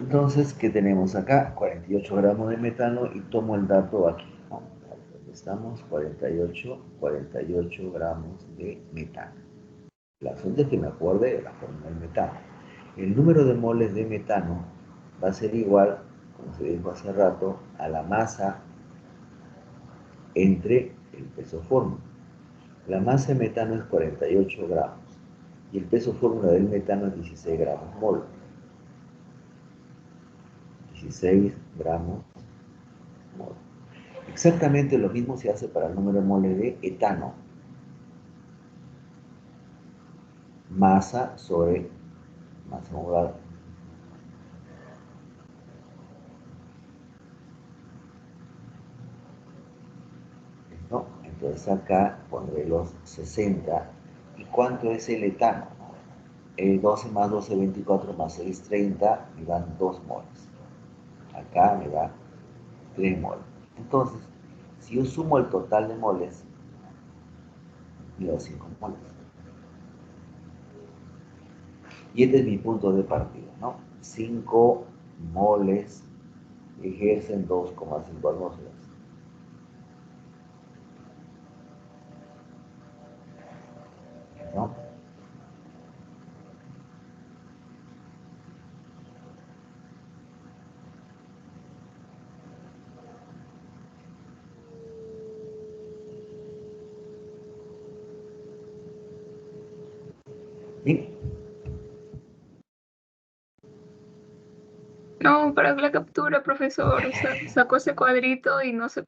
Entonces, ¿qué tenemos acá? 48 gramos de metano y tomo el dato aquí, ¿no? Estamos 48 gramos de metano. La fuente es que me acuerde de la fórmula del metano. El número de moles de metano va a ser igual, como se dijo hace rato, a la masa entre el peso fórmula. La masa de metano es 48 gramos y el peso fórmula del metano es 16 gramos mol. 16 gramos mol. Exactamente lo mismo se hace para el número de moles de etano. Masa sobre masa molar. ¿No? Entonces acá pondré los 60. ¿Y cuánto es el etano? 12 más 12, 24 más 6, 30, me dan 2 moles. Acá me da 3 moles. Entonces, si yo sumo el total de moles, me da 5 moles. Y este es mi punto de partida, ¿no? 5 moles ejercen 2,5 atmósferas, ¿no? Bien, No, para la captura, profesor. O sea, sacó ese cuadrito y no se...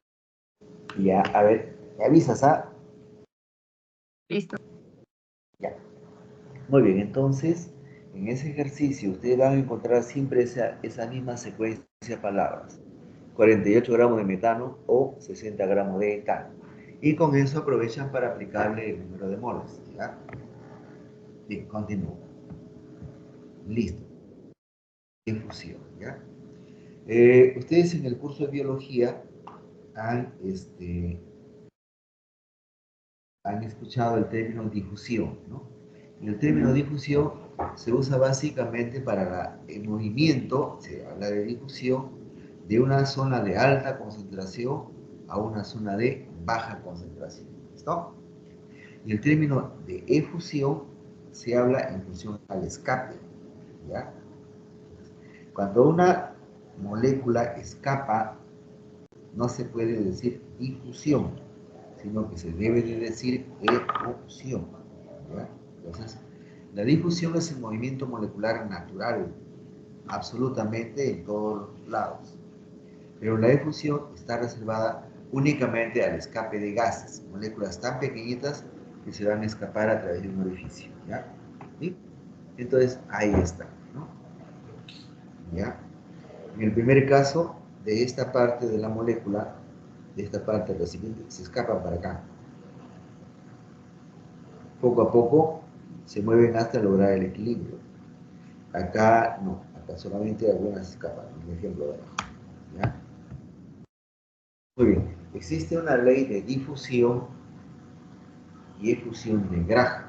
ya, a ver, me avisas, ¿ah? Listo. Ya. Muy bien, entonces, en ese ejercicio ustedes van a encontrar siempre esa misma secuencia de palabras. 48 gramos de metano o 60 gramos de etano. Y con eso aprovechan para aplicarle el número de moles, ¿ya? Bien, continúo. Listo. Difusión, ¿ya? Ustedes en el curso de biología han, han escuchado el término difusión, ¿no? Y el término difusión se usa básicamente para el movimiento, se habla de difusión, de una zona de alta concentración a una zona de baja concentración. ¿Listo? Y el término de efusión se habla en función al escape, ¿ya? Cuando una molécula escapa, no se puede decir difusión, sino que se debe de decir efusión, ¿ya? Entonces, la difusión es el movimiento molecular natural, absolutamente en todos los lados. Pero la efusión está reservada únicamente al escape de gases, moléculas tan pequeñitas que se van a escapar a través de un orificio, ¿ya? ¿Sí? Entonces, ahí está, ¿no? ¿Ya? En el primer caso, de esta parte de la molécula, de esta parte recipiente, se escapan para acá. Poco a poco se mueven hasta lograr el equilibrio. Acá no, acá solamente algunas escapan, un ejemplo de abajo, ¿ya? Muy bien, existe una ley de difusión y efusión de Graham,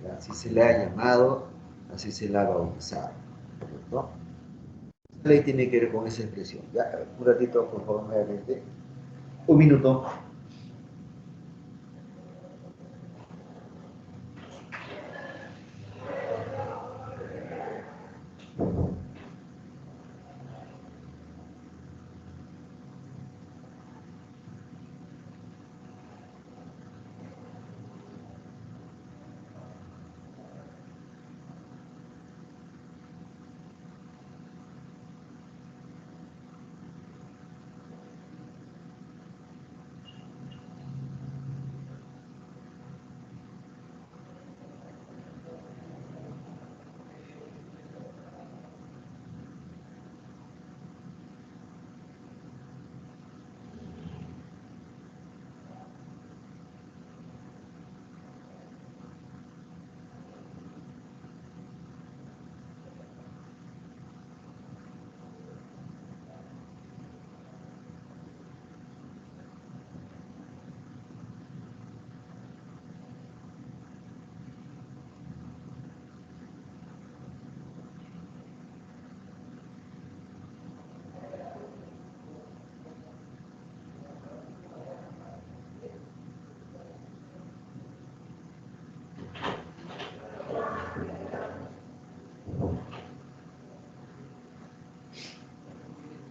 ¿ya? Así se le ha llamado, así se la ha bautizado, ¿no? Esta ley tiene que ver con esa expresión, ¿ya? Un ratito, por favor, nuevamente. Un minuto.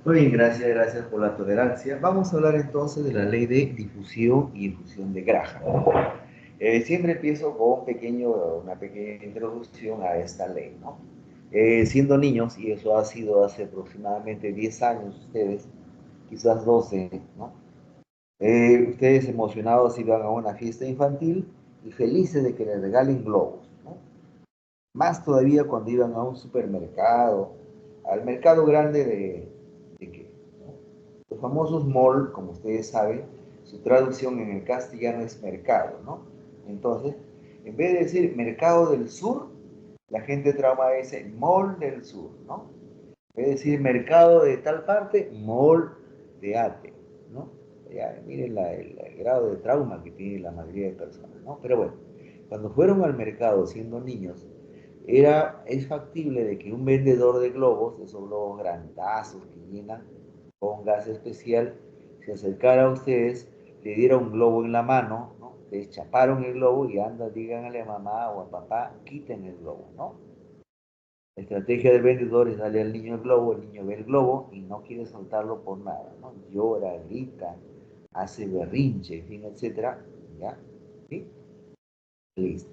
Muy bien, gracias, gracias por la tolerancia. Vamos a hablar entonces de la ley de difusión y difusión de Graham. Siempre empiezo con una pequeña introducción a esta ley, ¿no? Siendo niños, y eso ha sido hace aproximadamente 10 años ustedes, quizás 12, ¿no? Ustedes emocionados iban a una fiesta infantil y felices de que les regalen globos, ¿no? Más todavía cuando iban a un supermercado, al mercado grande de qué, ¿no? Los famosos mall, como ustedes saben, su traducción en el castellano es mercado, ¿no? Entonces, en vez de decir mercado del sur, la gente trauma dice mall del sur, ¿no? En vez de decir mercado de tal parte, mall de Ate, ¿no? Ya, miren el grado de trauma que tiene la mayoría de personas, ¿no? Pero bueno, cuando fueron al mercado siendo niños, es factible de que un vendedor de globos, esos globos grandazos que llenan con gas especial, se acercara a ustedes, le diera un globo en la mano, ¿no? Les chaparon el globo y anda, díganle a mamá o a papá, quiten el globo, ¿no? La estrategia del vendedor es darle al niño el niño ve el globo y no quiere soltarlo por nada, ¿no? Llora, grita, hace berrinche, en fin, etcétera, ¿ya? ¿Sí? Listo.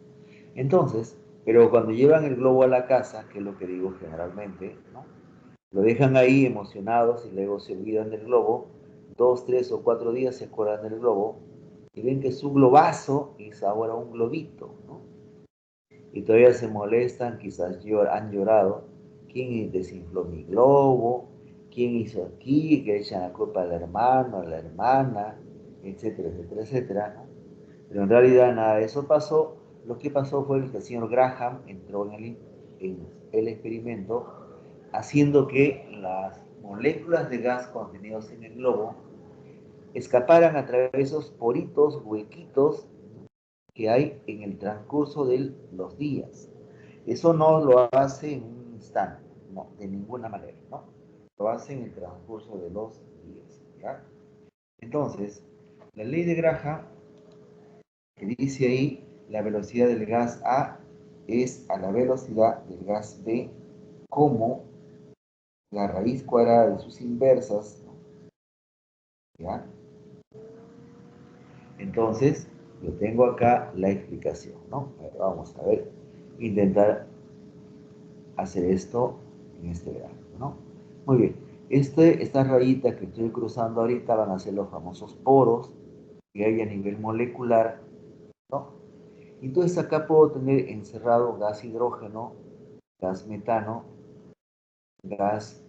Entonces, Pero cuando llevan el globo a la casa, que es lo que digo generalmente, ¿no? Lo dejan ahí emocionados y luego se olvidan del globo, 2, 3 o 4 días se acuerdan del globo y ven que su globazo es ahora un globito, ¿no? Y todavía se molestan, quizás han llorado. ¿Quién desinfló mi globo? ¿Quién hizo aquí? Que echan la culpa al hermano, a la hermana, etcétera, etcétera, etcétera, ¿no? Pero en realidad nada de eso pasó. Lo que pasó fue que el señor Graham entró en el experimento haciendo que las moléculas de gas contenidos en el globo escaparan a través de esos poritos, huequitos que hay en el transcurso de los días. Eso no lo hace en un instante, no, de ninguna manera, ¿no? Lo hace en el transcurso de los días, ¿ya? Entonces, la ley de Graham, que dice ahí, la velocidad del gas A es a la velocidad del gas B como la raíz cuadrada de sus inversas, ¿ya? Entonces, yo tengo acá la explicación, ¿no? Vamos a ver, intentar hacer esto en este gráfico, ¿no? Muy bien, estas rayitas que estoy cruzando ahorita van a ser los famosos poros que hay a nivel molecular, ¿no? Entonces acá puedo tener encerrado gas hidrógeno, gas metano, gas,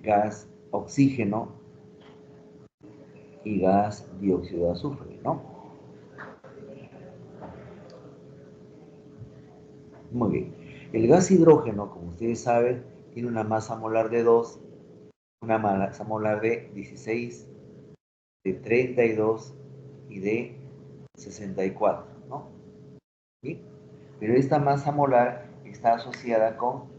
gas oxígeno y gas dióxido de azufre, ¿no? Muy bien. El gas hidrógeno, como ustedes saben, tiene una masa molar de 2, una masa molar de 16, de 32 y de 64, ¿no? ¿Sí? Pero esta masa molar está asociada con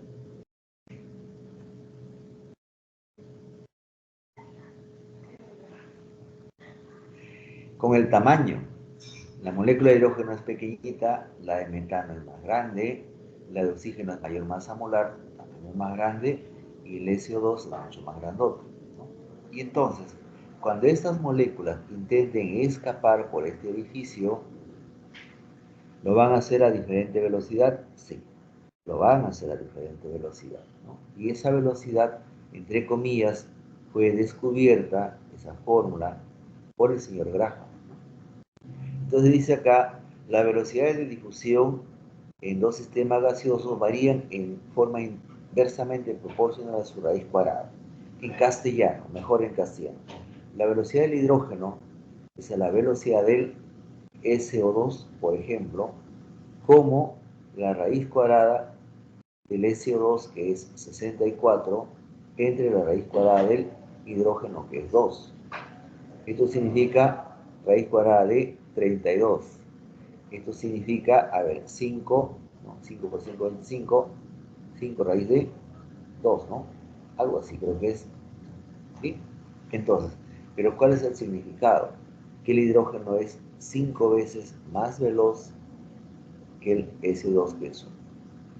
el tamaño. La molécula de hidrógeno es pequeñita, la de metano es más grande, la de oxígeno es mayor masa molar, también es más grande, y el SO2 es mucho más grandote, ¿no? Y entonces, cuando estas moléculas intenten escapar por este orificio, ¿lo van a hacer a diferente velocidad? Sí, lo van a hacer a diferente velocidad, ¿no? Y esa velocidad, entre comillas, fue descubierta, esa fórmula, por el señor Graham. Entonces dice acá, las velocidades de difusión en dos sistemas gaseosos varían en forma inversamente proporcional a su raíz cuadrada. En castellano, mejor en castellano. La velocidad del hidrógeno es la velocidad del SO2, por ejemplo, como la raíz cuadrada del SO2, que es 64, entre la raíz cuadrada del hidrógeno, que es 2. Esto significa raíz cuadrada de 32. Esto significa, a ver, 5, ¿no? 5 por 5, 25, 5 raíz de 2, ¿no? Algo así creo que es, ¿sí? Entonces, pero ¿cuál es el significado? Que el hidrógeno es 5 veces más veloz que el S2 que es 1,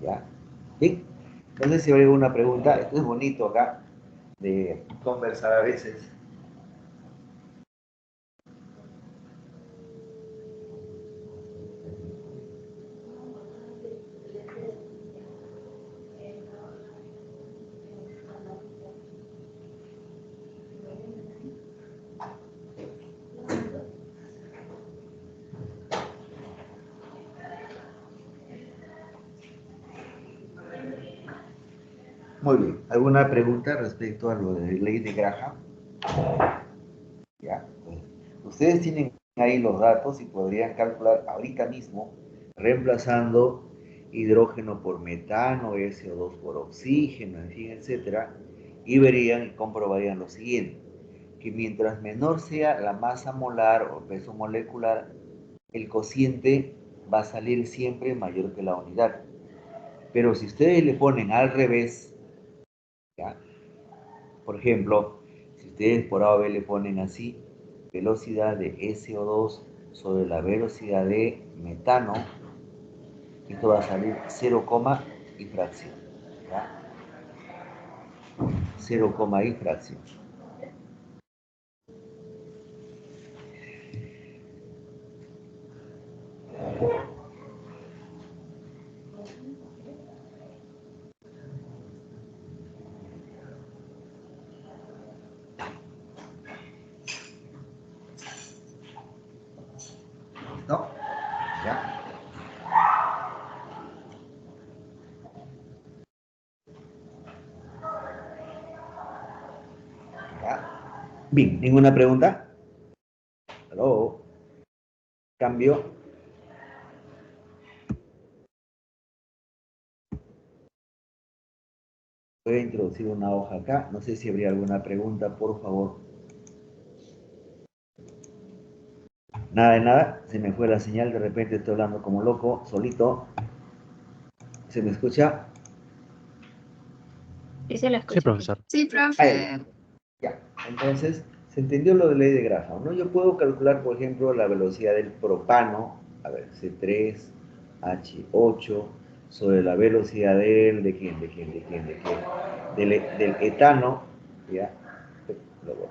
¿ya? ¿Sí? Entonces, si hay alguna pregunta, esto es bonito acá de conversar a veces. Muy bien. ¿Alguna pregunta respecto a lo de la ley de Graham? ¿Ya? Pues, ustedes tienen ahí los datos y podrían calcular ahorita mismo, reemplazando hidrógeno por metano, SO2 por oxígeno, en fin, etcétera, y verían y comprobarían lo siguiente, que mientras menor sea la masa molar o peso molecular, el cociente va a salir siempre mayor que la unidad. Pero si ustedes le ponen al revés, ¿ya? Por ejemplo, si ustedes por A o B le ponen así, velocidad de SO2 sobre la velocidad de metano, esto va a salir 0, y fracción. ¿Ya? 0, y fracción. ¿No? ¿Ya? ¿Ya? Bien, ¿ninguna pregunta? ¿Aló? ¿Cambio? Voy a introducir una hoja acá. No sé si habría alguna pregunta, por favor. Nada de nada. Se me fue la señal. De repente estoy hablando como loco, solito. ¿Se me escucha? Sí, se la Sí, escucha. profesor. Sí, Ahí. profe. Ya. Entonces, se entendió lo de ley de Graham, ¿no? Yo puedo calcular, por ejemplo, la velocidad del propano, a ver, C3H8, sobre la velocidad ¿de quién? Del etano, ¿ya? Luego,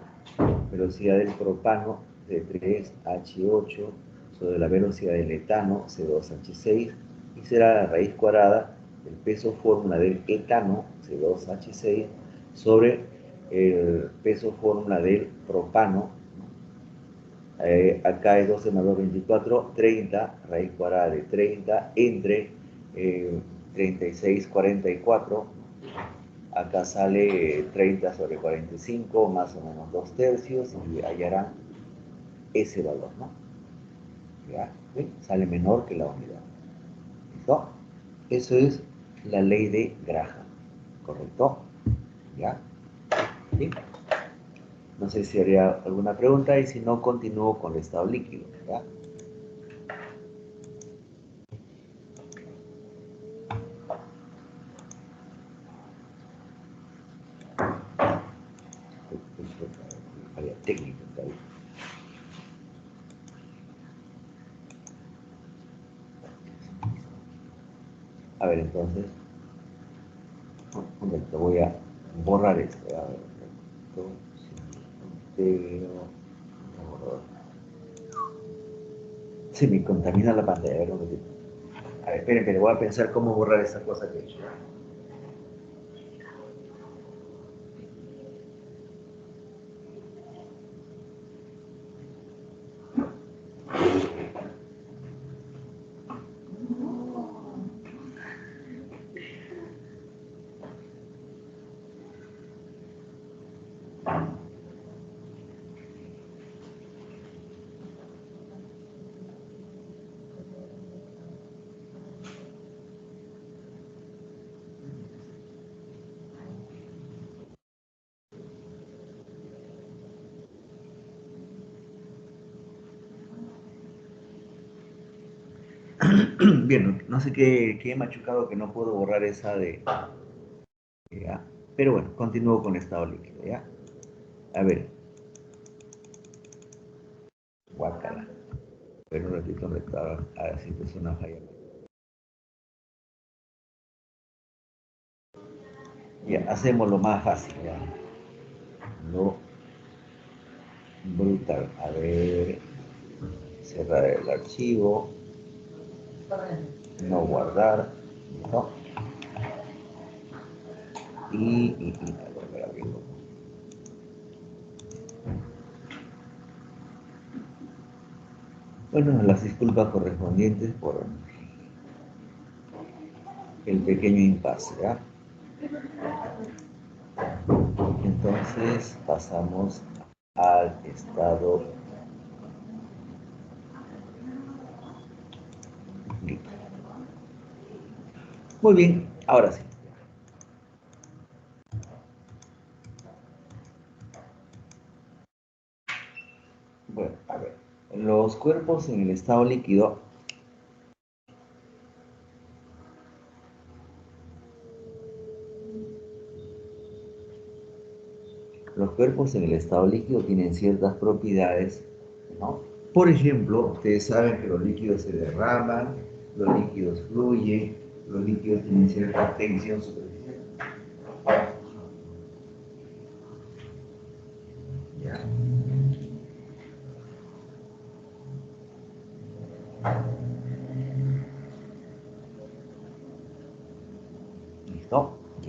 velocidad del propano, C3H8, sobre la velocidad del etano, C2H6, y será la raíz cuadrada del peso fórmula del etano, C2H6, sobre el peso fórmula del propano. Acá es 12 más 2, 24, 30, raíz cuadrada de 30, entre 36, 44. Acá sale 30 sobre 45, más o menos 2 tercios, y hallarán ese valor, ¿no? ¿Ya? ¿Sí? Sale menor que la unidad. ¿Listo? Eso es la ley de Graham, ¿correcto? ¿Ya? ¿Sí? No sé si haría alguna pregunta, y si no, continúo con el estado líquido, ¿ya? Área técnica, ¿está bien? A ver, entonces, un momento, voy a borrar esto. A ver, se me contamina la pantalla. A ver, un momentito. A ver, esperen, voy a pensar cómo borrar esta cosa que he hecho. Bien, no sé qué he machucado que no puedo borrar esa de... ¿ya? Pero bueno, continúo con estado líquido, ¿ya? A ver, guácala. Pero un ratito me estaba... Ahora sí empezó una falla. Ya, hacemos lo más fácil, ¿ya? Lo brutal. A ver, cerrar el archivo, no guardar, ¿no? Volver a abrirlo. Bueno, las disculpas correspondientes por el pequeño impasse, ¿ya? Entonces pasamos al estado líquido. Muy bien, ahora sí. Bueno, a ver, los cuerpos en el estado líquido tienen ciertas propiedades, ¿no? Por ejemplo, ustedes saben que los líquidos se derraman, los líquidos fluyen, los líquidos tienen cierta tensión superficial. ¿Ya?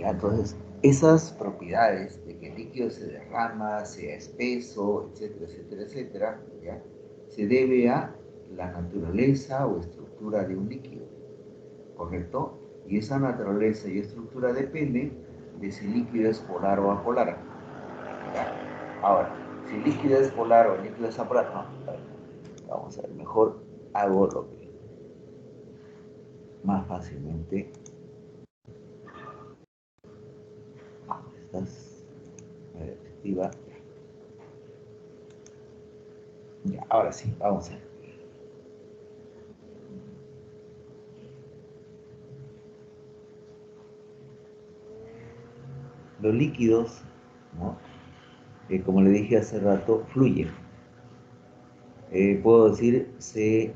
Entonces, esas propiedades de que el líquido se derrama, sea espeso, etcétera, etcétera, etcétera, ¿ya? Se debe a la naturaleza o estructura de un líquido, ¿correcto? Y esa naturaleza y estructura dependen de si el líquido es polar o apolar. ¿Ya? Ahora, si el líquido es polar o el líquido es apolar, no, vamos a ver, mejor hago lo que más fácilmente. Estás activa. Ya, ahora sí, vamos a ver. Los líquidos, ¿no? Como le dije hace rato, fluyen. Puedo decir, se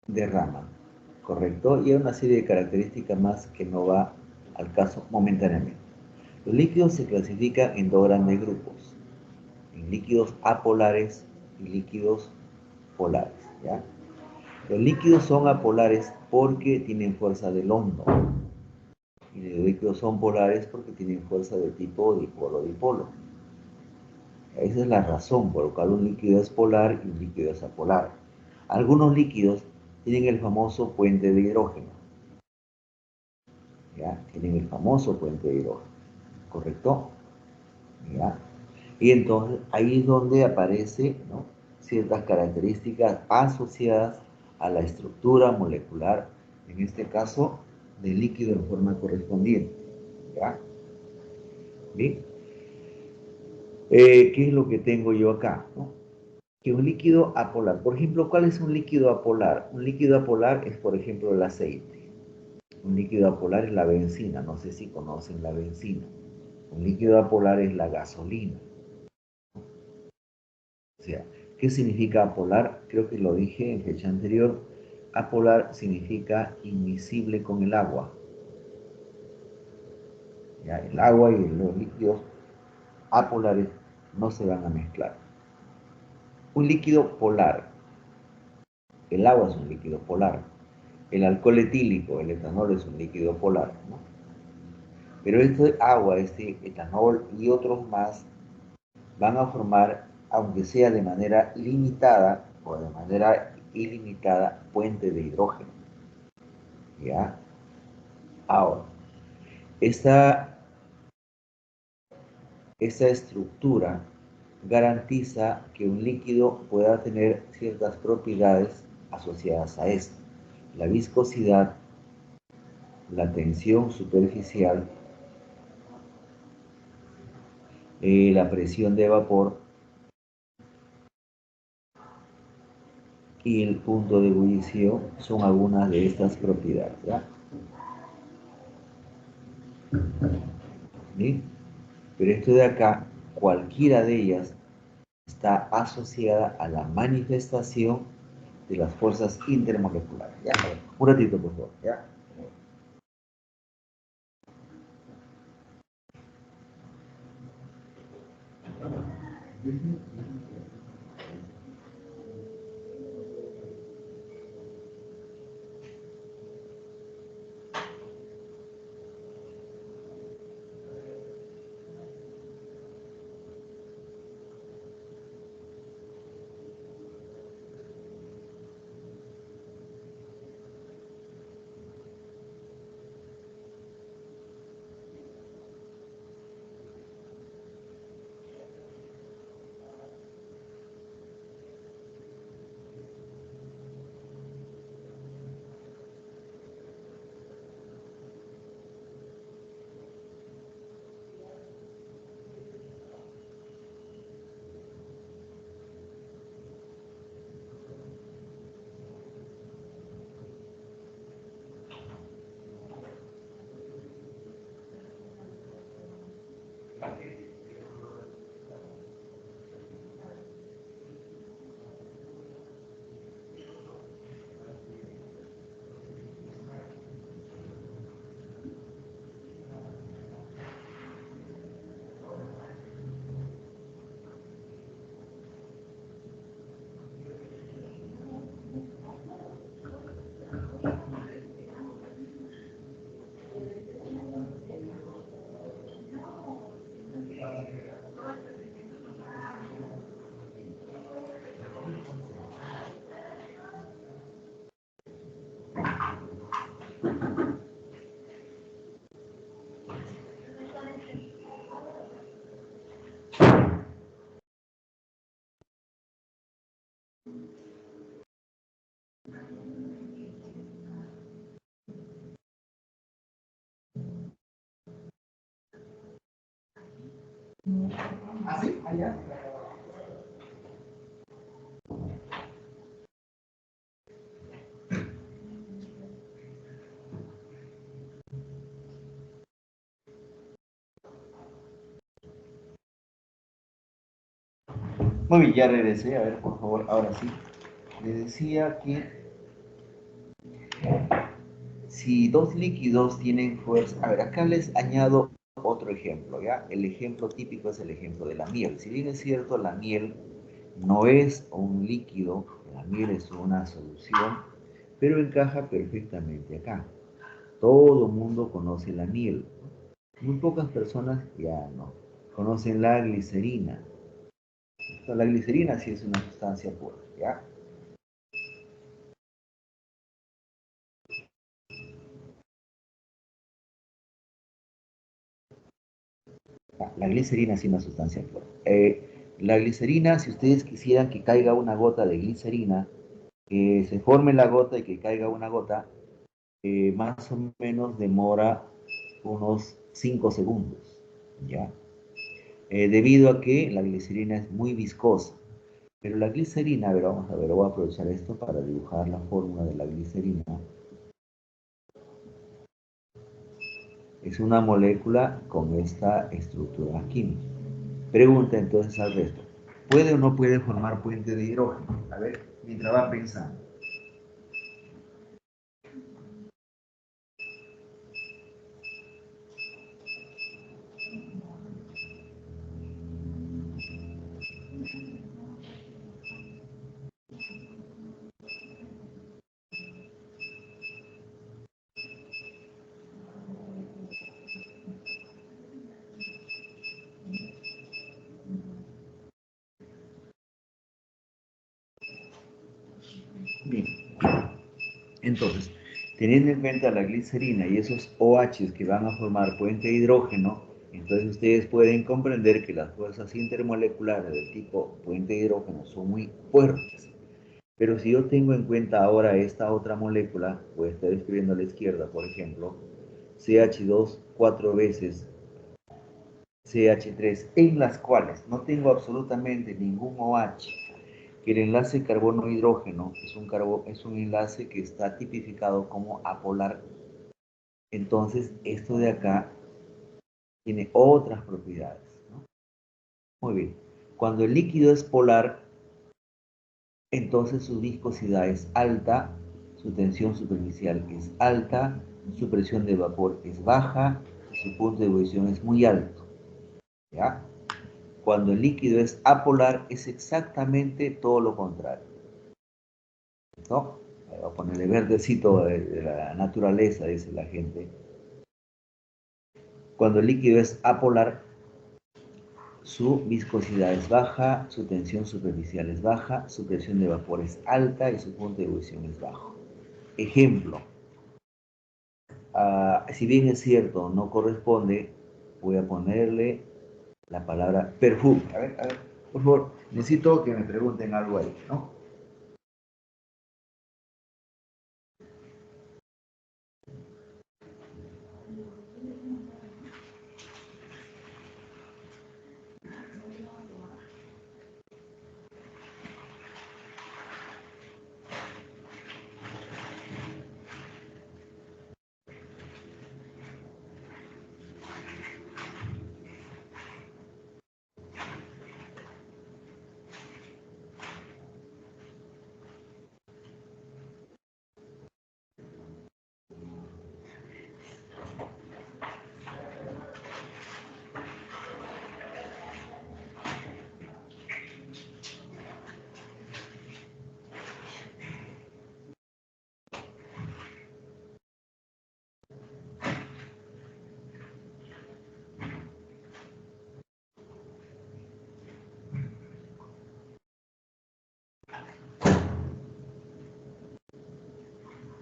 derraman, ¿correcto? Y hay una serie de características más que no va al caso momentáneamente. Los líquidos se clasifican en dos grandes grupos, en líquidos apolares y líquidos polares, ¿ya? Los líquidos son apolares porque tienen fuerza del hondo, y los líquidos son polares porque tienen fuerza de tipo dipolo-dipolo. Esa es la razón por la cual un líquido es polar y un líquido es apolar. Algunos líquidos tienen el famoso puente de hidrógeno. ¿Ya? Tienen el famoso puente de hidrógeno. ¿Correcto? ¿Ya? Y entonces ahí es donde aparecen, ¿no?, ciertas características asociadas a la estructura molecular, en este caso, del líquido en forma correspondiente. ¿Ya? ¿Bien? ¿Qué es lo que tengo yo acá? ¿No? Que un líquido apolar, por ejemplo, ¿cuál es un líquido apolar? Un líquido apolar es, por ejemplo, el aceite. Un líquido apolar es la benzina, no sé si conocen la benzina. Un líquido apolar es la gasolina. O sea, ¿qué significa apolar? Creo que lo dije en fecha anterior. Apolar significa inmiscible con el agua. ¿Ya? El agua y los líquidos apolares no se van a mezclar. Un líquido polar. El agua es un líquido polar. El alcohol etílico, el etanol, es un líquido polar, ¿no? Pero este agua, este etanol y otros más van a formar, aunque sea de manera limitada o de manera ilimitada, puente de hidrógeno. ¿Ya? Ahora, esta estructura garantiza que un líquido pueda tener ciertas propiedades asociadas a esto. La viscosidad, la tensión superficial, la presión de vapor y el punto de ebullición son algunas de estas propiedades. ¿Ya? ¿Sí? Pero esto de acá, cualquiera de ellas está asociada a la manifestación de las fuerzas intermoleculares. ¿Ya? Un ratito, por favor. ¿Ya? ¿Ah, sí? Allá. Muy bien, ya regresé. A ver, por favor, ahora sí. Le decía que si dos líquidos tienen fuerza... A ver, acá les añado otro ejemplo, ¿ya? El ejemplo típico es el ejemplo de la miel. Si bien es cierto, la miel no es un líquido, la miel es una solución, pero encaja perfectamente acá. Todo el mundo conoce la miel. Muy pocas personas ya no. Conocen la glicerina. La glicerina sí es una sustancia pura, ¿ya? La glicerina sí es una sustancia pura. La glicerina, si ustedes quisieran que caiga una gota de glicerina, que se forme la gota y que caiga una gota, más o menos demora unos 5 segundos, ¿ya? Debido a que la glicerina es muy viscosa. Pero la glicerina, a ver, vamos a ver, voy a aprovechar esto para dibujar la fórmula de la glicerina. Es una molécula con esta estructura química. Pregunta entonces al resto. ¿Puede o no puede formar puente de hidrógeno? A ver, mientras va pensando. Bien, entonces, teniendo en cuenta la glicerina y esos OH que van a formar puente de hidrógeno, entonces ustedes pueden comprender que las fuerzas intermoleculares del tipo puente de hidrógeno son muy fuertes. Pero si yo tengo en cuenta ahora esta otra molécula, voy a estar escribiendo a la izquierda, por ejemplo, CH2 cuatro veces CH3, en las cuales no tengo absolutamente ningún OH, que el enlace carbono-hidrógeno es un enlace que está tipificado como apolar. Entonces, esto de acá tiene otras propiedades, ¿no? Muy bien. Cuando el líquido es polar, entonces su viscosidad es alta, su tensión superficial es alta, su presión de vapor es baja y su punto de ebullición es muy alto, ¿ya? Cuando el líquido es apolar es exactamente todo lo contrario, ¿no? Voy a ponerle verdecito de la naturaleza, dice la gente. Cuando el líquido es apolar, su viscosidad es baja, su tensión superficial es baja, su presión de vapor es alta y su punto de ebullición es bajo. Ejemplo, si bien es cierto, no corresponde, voy a ponerle la palabra perfume. A ver, por favor, necesito que me pregunten algo ahí, ¿no?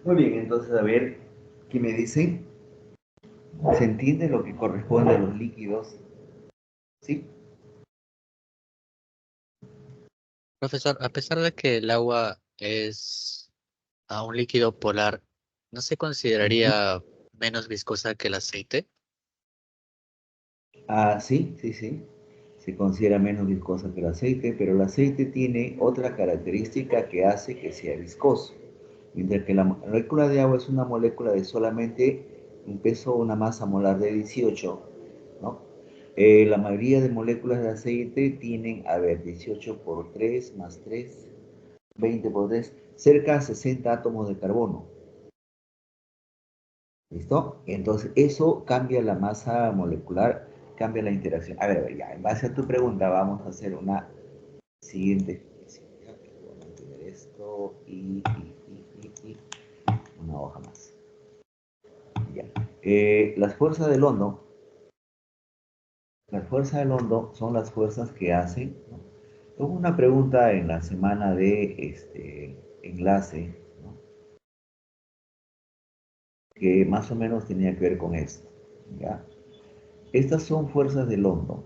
Muy bien, entonces a ver, ¿qué me dicen? ¿Se entiende lo que corresponde a los líquidos? ¿Sí? Profesor, a pesar de que el agua es un líquido polar, ¿no se Ujú. consideraría menos viscosa que el aceite? Ah, sí, sí, sí. se considera menos viscosa que el aceite, pero el aceite tiene otra característica que hace que sea viscoso. Mientras que la molécula de agua es una molécula de solamente un peso, una masa molar de 18, ¿no? La mayoría de moléculas de aceite tienen, a ver, 18 por 3 más 3, 20 por 3, cerca de 60 átomos de carbono. ¿Listo? Entonces, eso cambia la masa molecular, cambia la interacción. A ver, ya, en base a tu pregunta, vamos a hacer una siguiente ejercicio. Voy a mantener esto y una hoja más. Ya. Las fuerzas del hondo, son las fuerzas que hacen, ¿no? Hubo una pregunta en la semana de enlace, ¿no? Que más o menos tenía que ver con esto, ¿ya? Estas son fuerzas del hondo,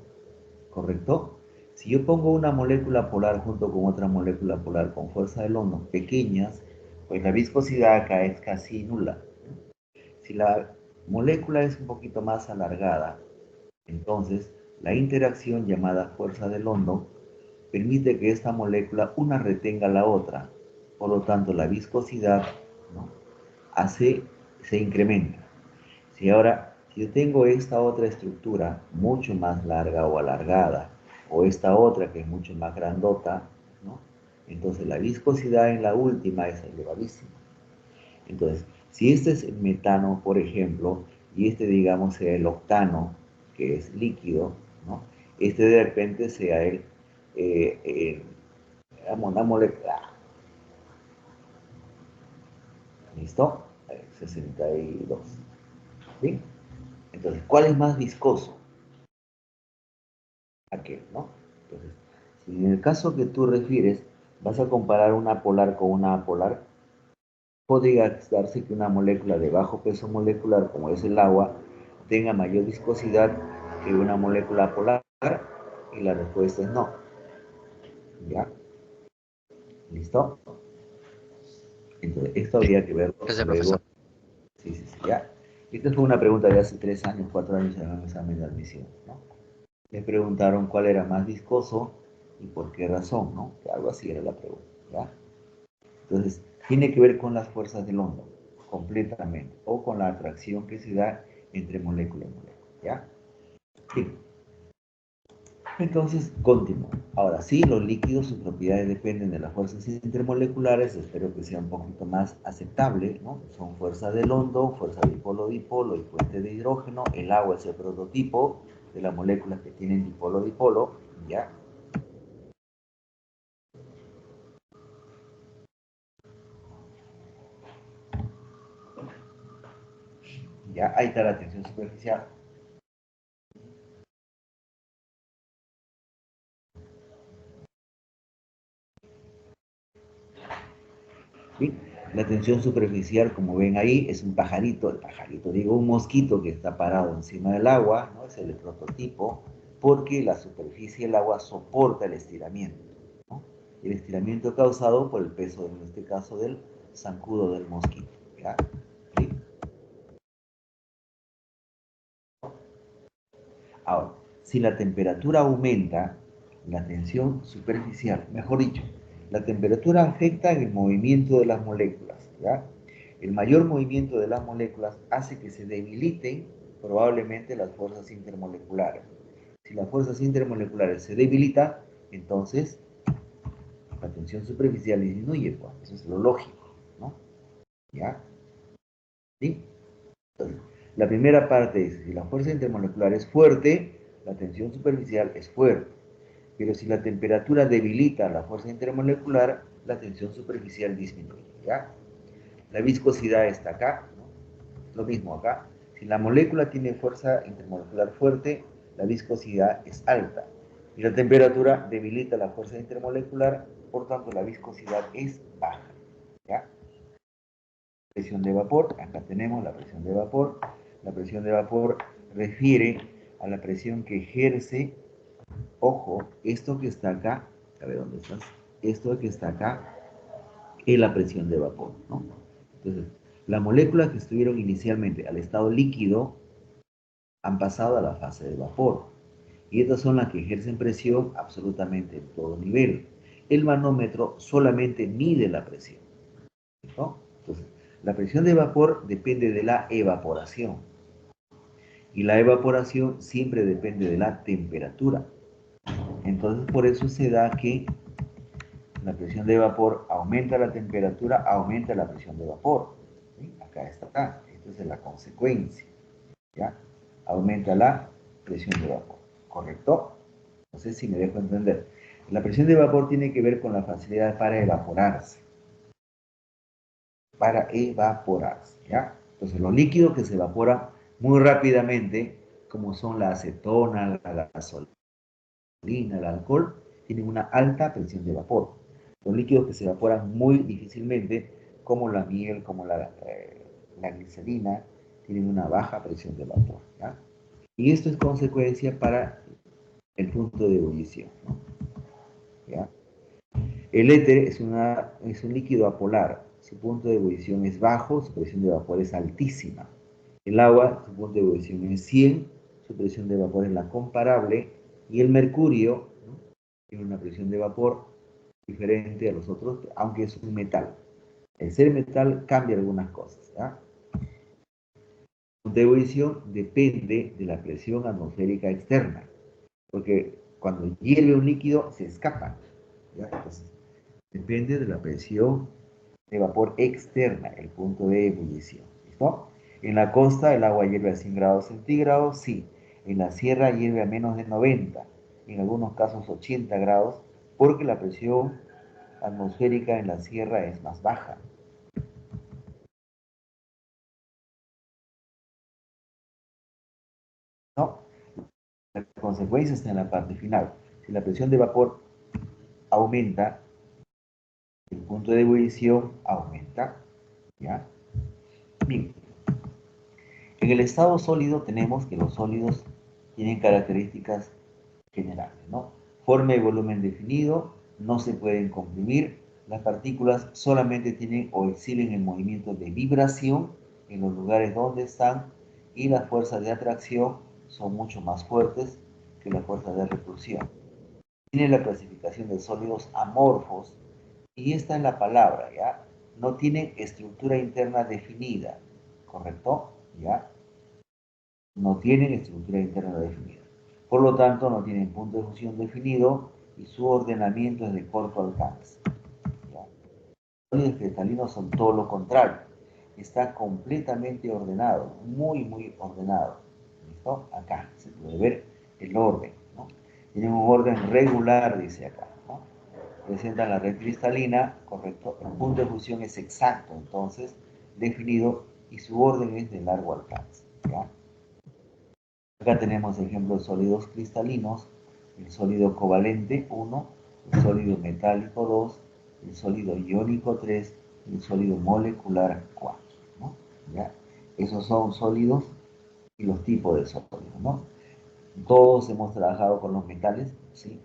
¿correcto? Si yo pongo una molécula polar junto con otra molécula polar con fuerza del hondo pequeñas, pues la viscosidad acá es casi nula. Si la molécula es un poquito más alargada, entonces la interacción llamada fuerza del hondo permite que esta molécula una retenga a la otra. Por lo tanto, la viscosidad, ¿no?, se incrementa. Si yo tengo esta otra estructura mucho más larga o alargada, o esta otra que es mucho más grandota, ¿no?, entonces la viscosidad en la última es elevadísima. Entonces, si este es el metano, por ejemplo, y este, digamos, sea el octano, que es líquido, ¿no?, este de repente sea una molécula. ¿Listo? 62. ¿Sí? Entonces, ¿cuál es más viscoso? Aquel, ¿no? Entonces, si en el caso que tú refieres, vas a comparar una polar con una polar, podría darse que una molécula de bajo peso molecular, como es el agua, tenga mayor viscosidad que una molécula polar, y la respuesta es no. ¿Ya? ¿Listo? Entonces, esto Sí, habría que verlo gracias, luego. profesor. Sí, sí, sí, ya. Esta fue una pregunta de hace 3 años, 4 años en un examen de admisión, ¿no? Le preguntaron cuál era más viscoso y por qué razón, ¿no? Que algo así era la pregunta, ¿ya? Entonces, tiene que ver con las fuerzas del hondo, completamente, o con la atracción que se da entre molécula y molécula, ¿ya? Bien. Entonces, continúo. Ahora sí, los líquidos, sus propiedades dependen de las fuerzas intermoleculares, espero que sea un poquito más aceptable, ¿no? Son fuerza del hondo, fuerza dipolo-dipolo y fuente de hidrógeno. El agua es el prototipo de las moléculas que tienen dipolo-dipolo, ¿ya? Ya, ahí está la tensión superficial. ¿Sí? La tensión superficial, como ven ahí, es un pajarito, digo, un mosquito que está parado encima del agua, ¿no? Es el prototipo, porque la superficie del agua soporta el estiramiento, ¿no? El estiramiento causado por el peso, en este caso, del zancudo del mosquito, ¿ya? ¿Sí? Ahora, si la temperatura aumenta, la tensión superficial, mejor dicho, la temperatura afecta el movimiento de las moléculas, ¿ya? El mayor movimiento de las moléculas hace que se debiliten probablemente las fuerzas intermoleculares. Si las fuerzas intermoleculares se debilitan, entonces la tensión superficial disminuye, pues, eso es lo lógico, ¿no? ¿Ya? ¿Sí? Entonces, la primera parte es, si la fuerza intermolecular es fuerte, la tensión superficial es fuerte. Pero si la temperatura debilita la fuerza intermolecular, la tensión superficial disminuye, ¿ya? La viscosidad está acá, ¿no? Lo mismo acá. Si la molécula tiene fuerza intermolecular fuerte, la viscosidad es alta. Y la temperatura debilita la fuerza intermolecular, por tanto la viscosidad es baja, ¿ya? Presión de vapor, acá tenemos la presión de vapor. La presión de vapor refiere a la presión que ejerce, ojo, esto que está acá, a ver dónde estás, esto que está acá es la presión de vapor, ¿no? Entonces, las moléculas que estuvieron inicialmente al estado líquido han pasado a la fase de vapor. Y estas son las que ejercen presión absolutamente en todo nivel. El manómetro solamente mide la presión, ¿no? Entonces, la presión de vapor depende de la evaporación. Y la evaporación siempre depende de la temperatura. Entonces, por eso se da que la presión de vapor aumenta la temperatura, aumenta la presión de vapor. ¿Sí? Acá está. Esta es la consecuencia. ¿Ya? Aumenta la presión de vapor. ¿Correcto? No sé si me dejo entender. La presión de vapor tiene que ver con la facilidad para evaporarse. Para evaporarse. ¿Ya? Entonces, los líquidos que se evaporan muy rápidamente, como son la acetona, la gasolina, el alcohol, tienen una alta presión de vapor. Los líquidos que se evaporan muy difícilmente, como la miel, como la glicerina, tienen una baja presión de vapor. ¿Ya? Y esto es consecuencia para el punto de ebullición, ¿no? ¿Ya? El éter es un líquido apolar. Su punto de ebullición es bajo, su presión de vapor es altísima. El agua, su punto de ebullición es 100, su presión de vapor es la comparable. Y el mercurio, ¿no?, tiene una presión de vapor diferente a los otros, aunque es un metal. El ser metal cambia algunas cosas. ¿Ya? El punto de ebullición depende de la presión atmosférica externa, porque cuando hierve un líquido se escapa. ¿Ya? Entonces, depende de la presión de vapor externa, el punto de ebullición. ¿Listo? En la costa el agua hierve a 100 grados centígrados, sí. En la sierra hierve a menos de 90, en algunos casos 80 grados, porque la presión atmosférica en la sierra es más baja. ¿No? La consecuencia está en la parte final. Si la presión de vapor aumenta, el punto de ebullición aumenta. ¿Ya? Bien. En el estado sólido tenemos que los sólidos tienen características generales, ¿no? Forma y volumen definido, no se pueden comprimir, las partículas solamente tienen o exhiben el movimiento de vibración en los lugares donde están y las fuerzas de atracción son mucho más fuertes que las fuerzas de repulsión. Tiene la clasificación de sólidos amorfos y esta es la palabra, ¿ya? No tienen estructura interna definida, ¿correcto? ¿Ya? No tienen estructura interna definida. Por lo tanto, no tienen punto de fusión definido y su ordenamiento es de corto alcance. ¿Ya? Los sólidos cristalinos son todo lo contrario. Está completamente ordenado, muy ordenado. ¿Listo? Acá se puede ver el orden, ¿no? Tienen un orden regular, dice acá, ¿no? Presentan la red cristalina, correcto. El punto de fusión es exacto, entonces, definido y su orden es de largo alcance. ¿Ya? Acá tenemos ejemplos de sólidos cristalinos, el sólido covalente 1, el sólido metálico 2, el sólido iónico 3, y el sólido molecular 4. ¿No? ¿Ya? Esos son sólidos y los tipos de sólidos, ¿no? Todos hemos trabajado con los metales, ¿sí?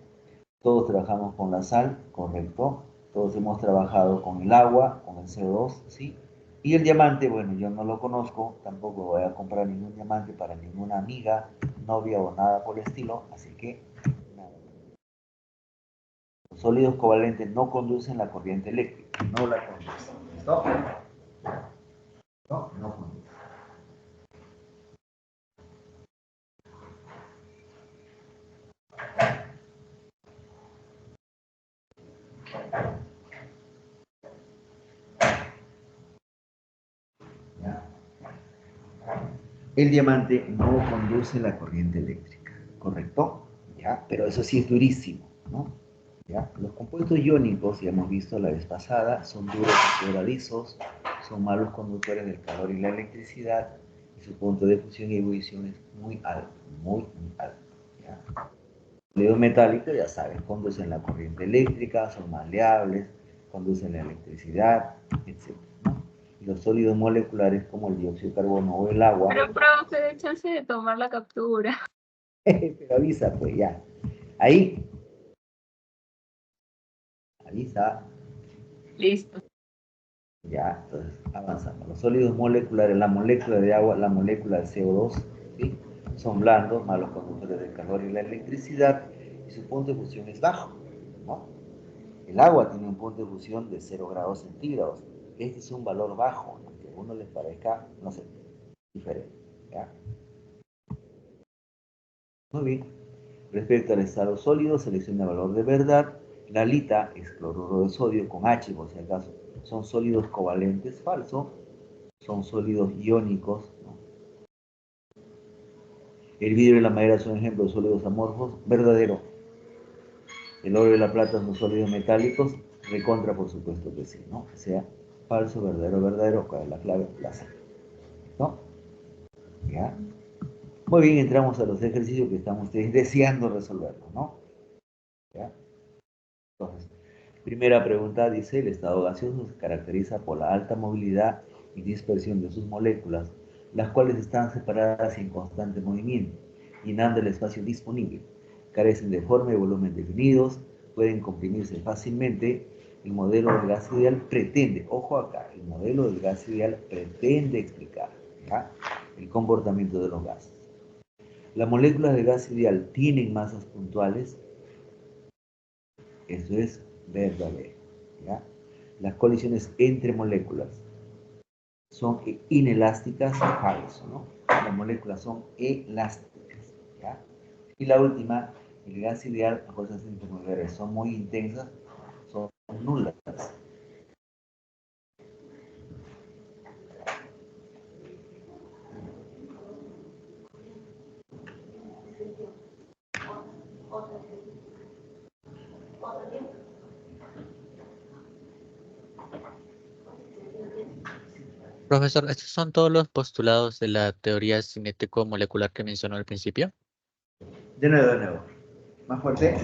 Todos trabajamos con la sal, correcto. Todos hemos trabajado con el agua, con el CO2, ¿sí? Y el diamante, bueno, yo no lo conozco, tampoco voy a comprar ningún diamante para ninguna amiga, novia o nada por el estilo, así que nada. Los sólidos covalentes no conducen la corriente eléctrica, no la conducen. ¿Listo? No conducen. ¿Ya? El diamante no conduce la corriente eléctrica, ¿correcto? ¿Ya? Pero eso sí es durísimo, ¿no? ¿Ya? Los compuestos iónicos, ya hemos visto la vez pasada, son duros y quebradizos, son malos conductores del calor y la electricidad, y su punto de fusión y ebullición es muy alto, muy alto. ¿Ya? Los sólidos metálicos, ya saben, conducen la corriente eléctrica, son maleables, conducen la electricidad, etc. ¿No? Y los sólidos moleculares, como el dióxido de carbono o el agua. Pero, profe, de chance de tomar la captura. Pero avisa, pues ya. Ahí, avisa. Listo. Ya, entonces avanzamos. Los sólidos moleculares, la molécula de agua, la molécula de CO2, ¿sí? son blandos, malos conductores del calor y la electricidad, y su punto de fusión es bajo, ¿no? El agua tiene un punto de fusión de 0 grados centígrados. Este es un valor bajo, aunque a uno les parezca, no sé, diferente, ¿ya? Muy bien. Respecto al estado sólido, selecciona el valor de verdad. La halita es cloruro de sodio con H, por si acaso. Son sólidos covalentes, falso. Son sólidos iónicos, ¿no? El vidrio y la madera son ejemplos de sólidos amorfos, verdadero. El oro y la plata son sólidos metálicos, recontra, por supuesto que sí, ¿no? O sea, falso, verdadero, verdadero. ¿Cuál es la clave? La C. ¿No? ¿Ya? Muy bien, entramos a los ejercicios que están ustedes deseando resolverlos, ¿no? ¿Ya? Entonces, primera pregunta dice, el estado gaseoso se caracteriza por la alta movilidad y dispersión de sus moléculas, las cuales están separadas y en constante movimiento, llenando el espacio disponible. Carecen de forma y volumen definidos, pueden comprimirse fácilmente. El modelo del gas ideal pretende, ojo acá, el modelo del gas ideal pretende explicar, ¿ya?, el comportamiento de los gases. Las moléculas del gas ideal tienen masas puntuales. Eso es verdadero, ¿ya? Las colisiones entre moléculas son inelásticas, falso, ¿no? Las moléculas son elásticas, ¿ya? Y la última, el gas ideal, las fuerzas intermoleculares son muy intensas, son nulas. Profesor, ¿estos son todos los postulados de la teoría cinético-molecular que mencionó al principio? De nuevo. Más fuerte.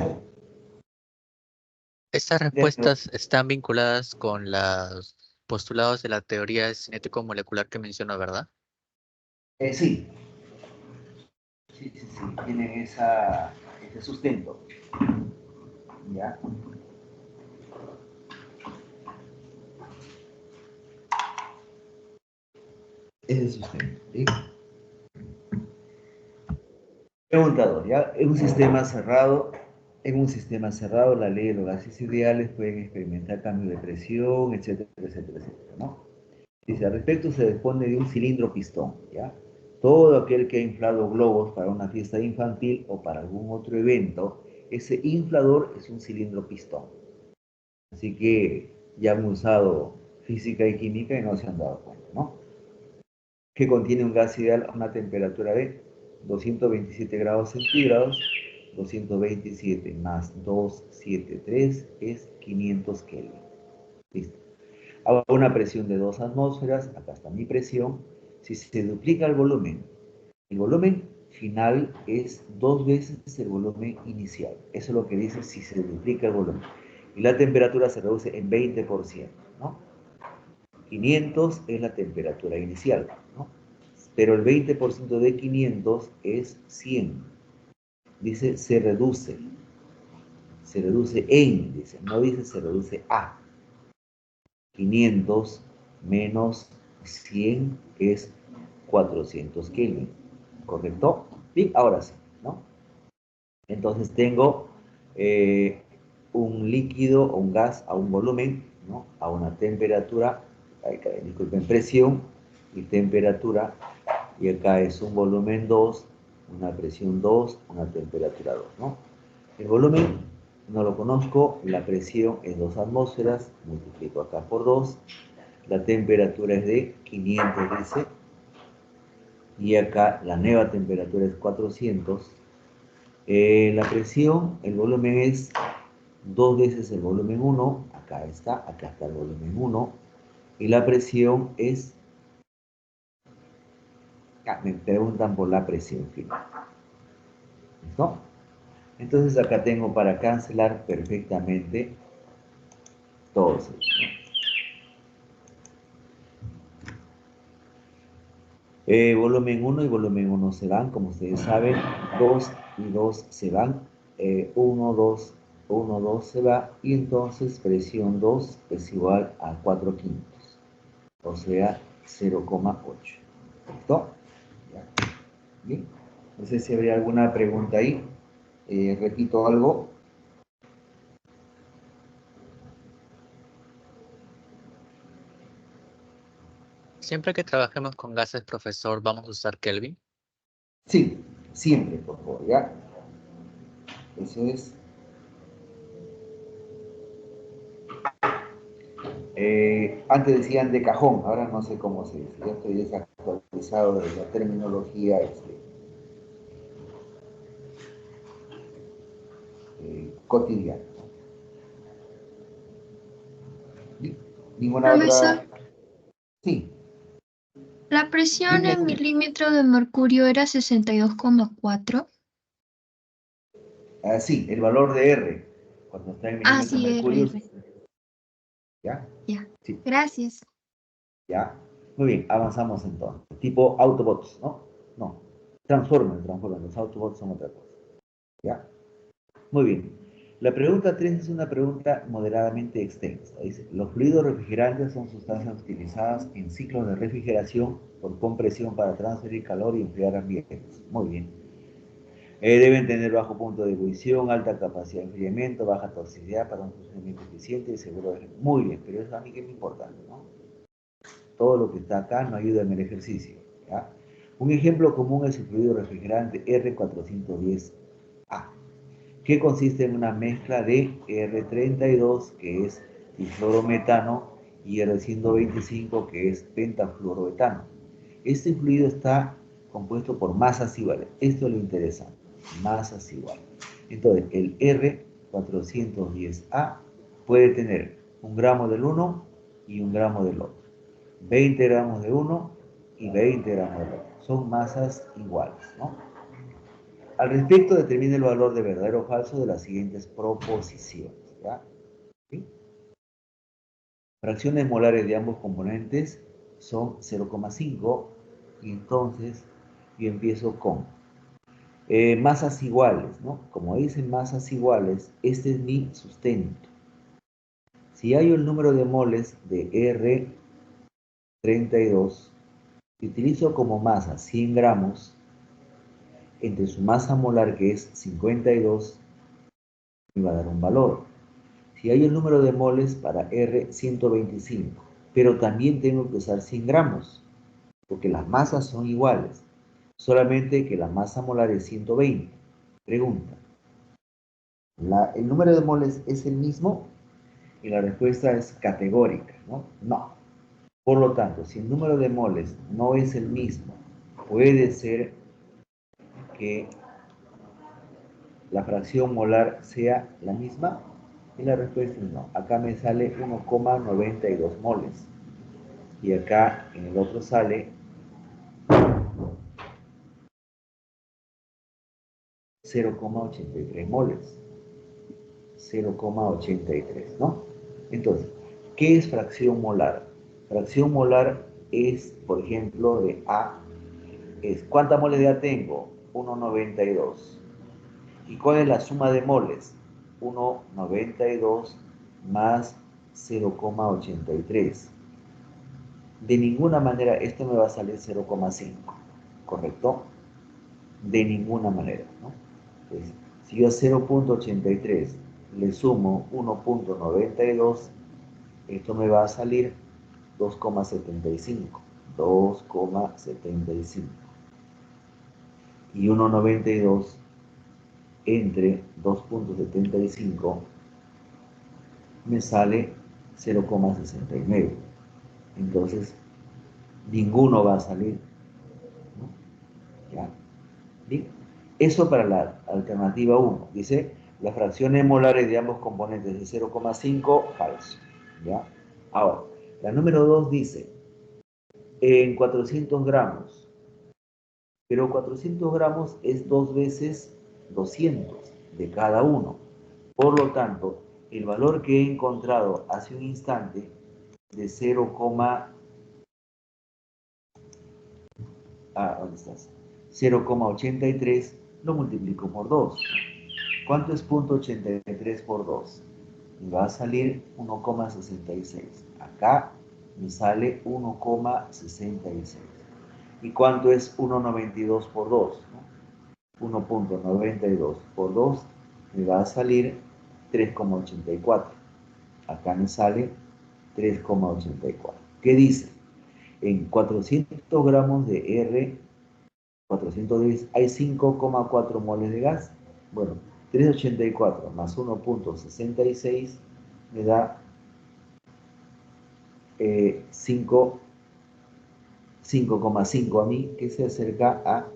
Estas De nuevo. respuestas están vinculadas con los postulados de la teoría cinético-molecular que mencionó, ¿verdad? Sí. Sí. Tienen ese sustento. ¿Ya? Ese sustento, ¿sí? Preguntador, ¿ya? En un sistema cerrado, la ley de los gases ideales pueden experimentar cambios de presión, etcétera, ¿no? Dice, al respecto se dispone de un cilindro pistón, ¿ya? Todo aquel que ha inflado globos para una fiesta infantil o para algún otro evento, ese inflador es un cilindro pistón. Así que ya han usado física y química y no se han dado cuenta, ¿no? Que contiene un gas ideal a una temperatura de 227 grados centígrados, 227 más 273 es 500 Kelvin. Listo. A una presión de 2 atmósferas, acá está mi presión, si se duplica el volumen final es 2 veces el volumen inicial. Eso es lo que dice si se duplica el volumen. Y la temperatura se reduce en 20%, ¿no? 500 es la temperatura inicial, ¿no? Pero el 20% de 500 es 100. Dice se reduce en, dice, no dice se reduce a. 500 menos 100 es 400 Kelvin, ¿correcto? Bien, ahora sí, ¿no? Entonces tengo un líquido o un gas a un volumen, ¿no? A una temperatura, disculpen, presión y temperatura, y acá es un volumen 2, una presión 2, una temperatura 2, ¿no? El volumen no lo conozco, la presión es 2 atmósferas, multiplico acá por 2, la temperatura es de 500, dice, y acá la nueva temperatura es 400. La presión, el volumen es 2 veces el volumen 1, acá está el volumen 1, y la presión es, me preguntan por la presión final, ¿no? Entonces acá tengo para cancelar perfectamente todos ellos, ¿no? Volumen 1 y volumen 1 se van, como ustedes saben, 2 y 2 se van, 1, 2, 1, 2 se va, y entonces presión 2 es igual a 4 quintos, o sea, 0,8. ¿Listo? ¿Ya? Bien. No sé si habría alguna pregunta ahí. Repito algo. Siempre que trabajemos con gases, profesor, vamos a usar Kelvin. Sí, siempre, por favor, ¿ya? Eso es. Antes decían de cajón, ahora no sé cómo se dice. Ya estoy desactualizado de la terminología cotidiana. ¿Ninguna Profesor, otra? Sí, la presión dime, en dime. milímetros de mercurio era 62,4. Sí, el valor de R, cuando está en Ah, milímetros sí, mercurio, RR. ¿ya? Ya. Sí, Gracias. ya. Muy bien, avanzamos entonces. Tipo Autobots, ¿no? No, Transformers. Los Autobots son otra cosa. ¿Ya? Muy bien. La pregunta 3 es una pregunta moderadamente extensa. Dice, los fluidos refrigerantes son sustancias utilizadas en ciclos de refrigeración por compresión para transferir calor y enfriar ambientes. Muy bien. Deben tener bajo punto de ebullición, alta capacidad de enfriamiento, baja toxicidad para un funcionamiento eficiente y seguro de... Muy bien, pero eso a mí que me importa, ¿no? Todo lo que está acá no ayuda en el ejercicio, ¿ya? Un ejemplo común es el fluido refrigerante R410A, que consiste en una mezcla de R32, que es difluorometano, y R125, que es pentafluoroetano. Este fluido está compuesto por masas iguales. Esto es lo interesante, masas iguales. Entonces, el R410A puede tener 1 gramo del uno y 1 gramo del otro, 20 gramos de uno y 20 gramos del otro. Son masas iguales, ¿no? Al respecto, determina el valor de verdadero o falso de las siguientes proposiciones, ¿ya? ¿Sí? Fracciones molares de ambos componentes son 0,5 y entonces yo empiezo con masas iguales, ¿no? Como dicen masas iguales, este es mi sustento. Si hallo el número de moles de R32 y utilizo como masa 100 gramos, entre su masa molar que es 52, me va a dar un valor. Si hay el número de moles para R125, pero también tengo que usar 100 gramos, porque las masas son iguales, solamente que la masa molar es 120. Pregunta, ¿el número de moles es el mismo? Y la respuesta es categórica, ¿no? No. Por lo tanto, si el número de moles no es el mismo, puede ser que la fracción molar sea la misma. Y la respuesta es no. Acá me sale 1,92 moles. Y acá en el otro sale 0,83 moles. 0,83, ¿no? Entonces, ¿qué es fracción molar? Fracción molar es, por ejemplo, de A, es ¿cuántas moles de A tengo? 1,92. ¿Y cuál es la suma de moles? 1,92 más 0,83. De ninguna manera esto me va a salir 0,5, ¿correcto? De ninguna manera, ¿no? Entonces, si yo a 0,83 le sumo 1,92, esto me va a salir 2,75. 2,75. Y 1,92 entre 2,75 me sale 0,69. Entonces, ninguno va a salir, ¿no? ¿Ya? Bien. Eso para la alternativa 1. Dice, las fracciones molares de ambos componentes de 0,5, falso. ¿Ya? Ahora, la número 2 dice, en 400 gramos, pero 400 gramos es 2 veces 200 de cada uno. Por lo tanto, el valor que he encontrado hace un instante de 0, ¿dónde estás? 0,83 lo multiplico por 2. ¿Cuánto es 0,83 por 2? Me va a salir 1,66. Acá me sale 1,66. ¿Y cuánto es 1,92 por 2? 1.92 por 2 me va a salir 3,84. Acá me sale 3,84. ¿Qué dice? En 400 gramos de R, 410, hay 5,4 moles de gas. Bueno, 3,84 más 1.66 me da 5,5 a mí, que se acerca a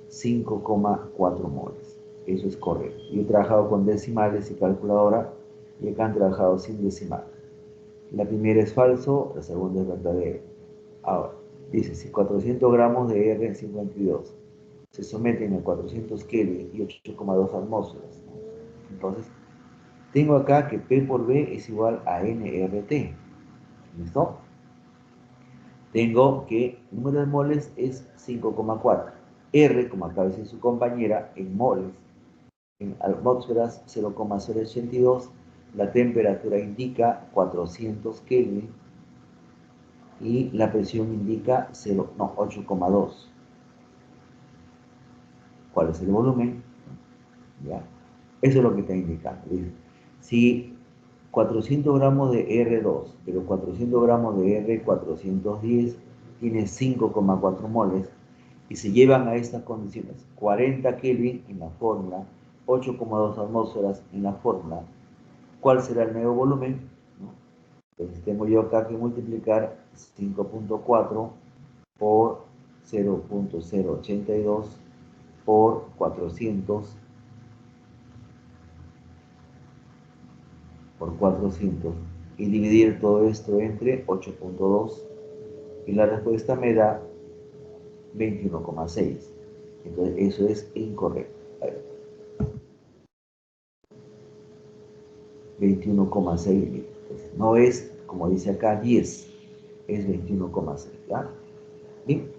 5,4 moles. Eso es correcto. Yo he trabajado con decimales y calculadora, y acá han trabajado sin decimal. La primera es falso, la segunda es verdadera. Ahora, dice, si 400 gramos de R52 se someten a 400 Kelvin y 8,2 atmósferas, ¿no? Entonces, tengo acá que P por B es igual a nRT. ¿Listo? Tengo que el número de moles es 5,4. R, como acaba de decir su compañera, en moles, en atmósferas 0,082. La temperatura indica 400 Kelvin y la presión indica 8,2. ¿Cuál es el volumen? ¿Ya? Eso es lo que está indicando. Dice, si 400 gramos de R2, pero 400 gramos de R410 tiene 5,4 moles, y se llevan a estas condiciones 40 Kelvin en la fórmula, 8,2 atmósferas en la fórmula, ¿cuál será el nuevo volumen? ¿No? Entonces tengo yo acá que multiplicar 5,4 por 0,082 por 400 por 400 y dividir todo esto entre 8,2 y la respuesta me da 21,6. Entonces eso es incorrecto. 21,6 litros. No es, como dice acá, 10, es 21,6. ¿Ya? Bien.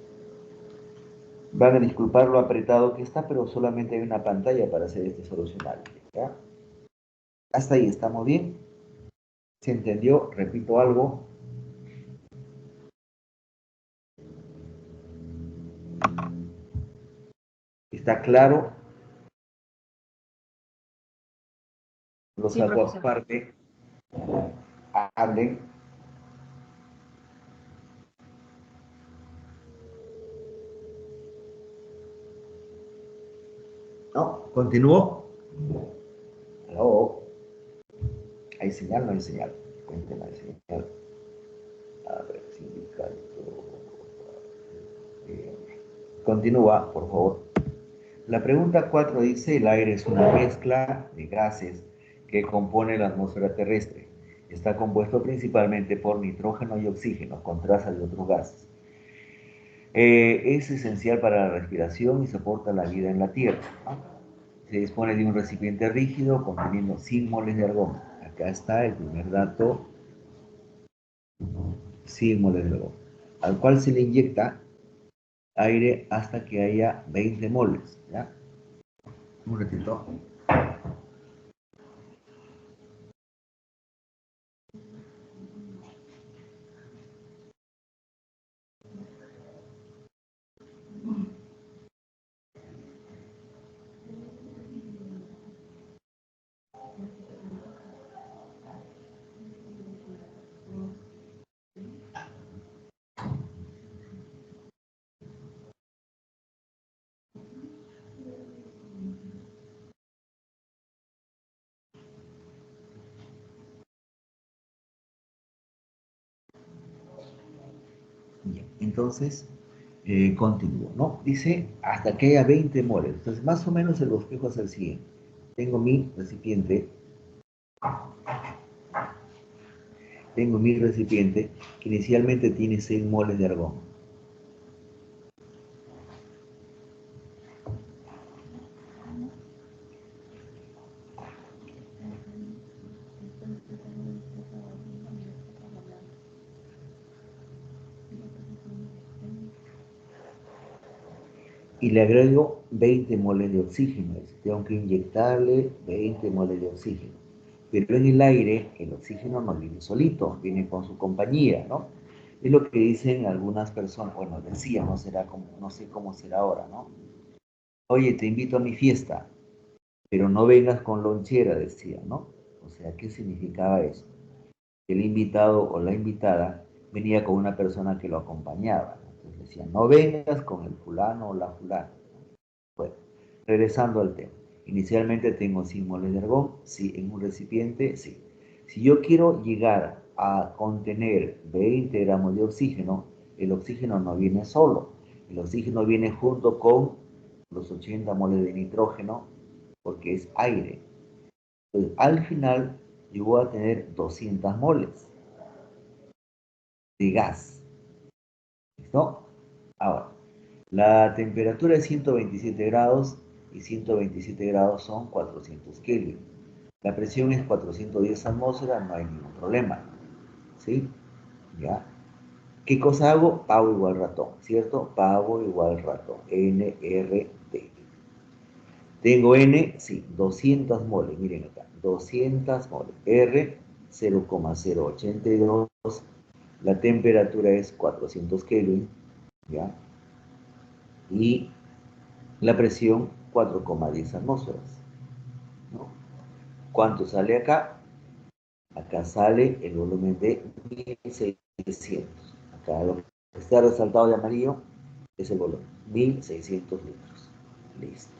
Van a disculpar lo apretado que está, pero solamente hay una pantalla para hacer este solucionario. ¿Ya? Hasta ahí, ¿estamos bien? ¿Se entendió? Repito algo. ¿Está claro? Los Sí, hago profesor. aparte. Hablen. ¿No? ¿Continúo? ¿Aló? ¿Hay señal? No hay señal. Cuénteme, hay señal. A ver, sindicato. Continúa, por favor. La pregunta 4 dice, el aire es una mezcla de gases que compone la atmósfera terrestre. Está compuesto principalmente por nitrógeno y oxígeno, con trazas de otros gases. Es esencial para la respiración y soporta la vida en la Tierra, ¿no? Se dispone de un recipiente rígido conteniendo 100 moles de argón. Acá está el primer dato, 100 moles de argón, al cual se le inyecta aire hasta que haya 20 moles. ¿Ya? Un ratito. Bien, entonces, continúo, ¿no? Dice hasta que haya 20 moles. Entonces, más o menos el bosquejo es el siguiente. Tengo mi recipiente que inicialmente tiene 100 moles de argón. Y le agrego 20 moles de oxígeno. Tengo que inyectarle 20 moles de oxígeno. Pero en el aire, el oxígeno no viene solito, viene con su compañía, ¿no? Es lo que dicen algunas personas, bueno, decían, no sé cómo será ahora, ¿no? Oye, te invito a mi fiesta, pero no vengas con lonchera, decía, ¿no? O sea, ¿qué significaba eso? El invitado o la invitada venía con una persona que lo acompañaba. Entonces decía, no vengas con el fulano o la fulana. Bueno, regresando al tema. Inicialmente tengo 100 moles de argón, sí, en un recipiente, sí. Si yo quiero llegar a contener 20 gramos de oxígeno, el oxígeno no viene solo. El oxígeno viene junto con los 80 moles de nitrógeno, porque es aire. Entonces, al final, yo voy a tener 200 moles de gas. ¿Listo? Ahora, la temperatura es 127 grados y 127 grados son 400 Kelvin. La presión es 410 atmósferas, no hay ningún problema. ¿Sí? ¿Ya? ¿Qué cosa hago? Pavo igual ratón, ¿cierto? Pavo igual ratón. NRT. Tengo N, sí, 200 moles, miren acá, 200 moles. R, 0,082. La temperatura es 400 Kelvin, ¿ya? Y la presión 4,10 atmósferas, ¿no? ¿Cuánto sale acá? Acá sale el volumen de 1600. Acá lo que está resaltado de amarillo es el volumen, 1600 litros. Listo.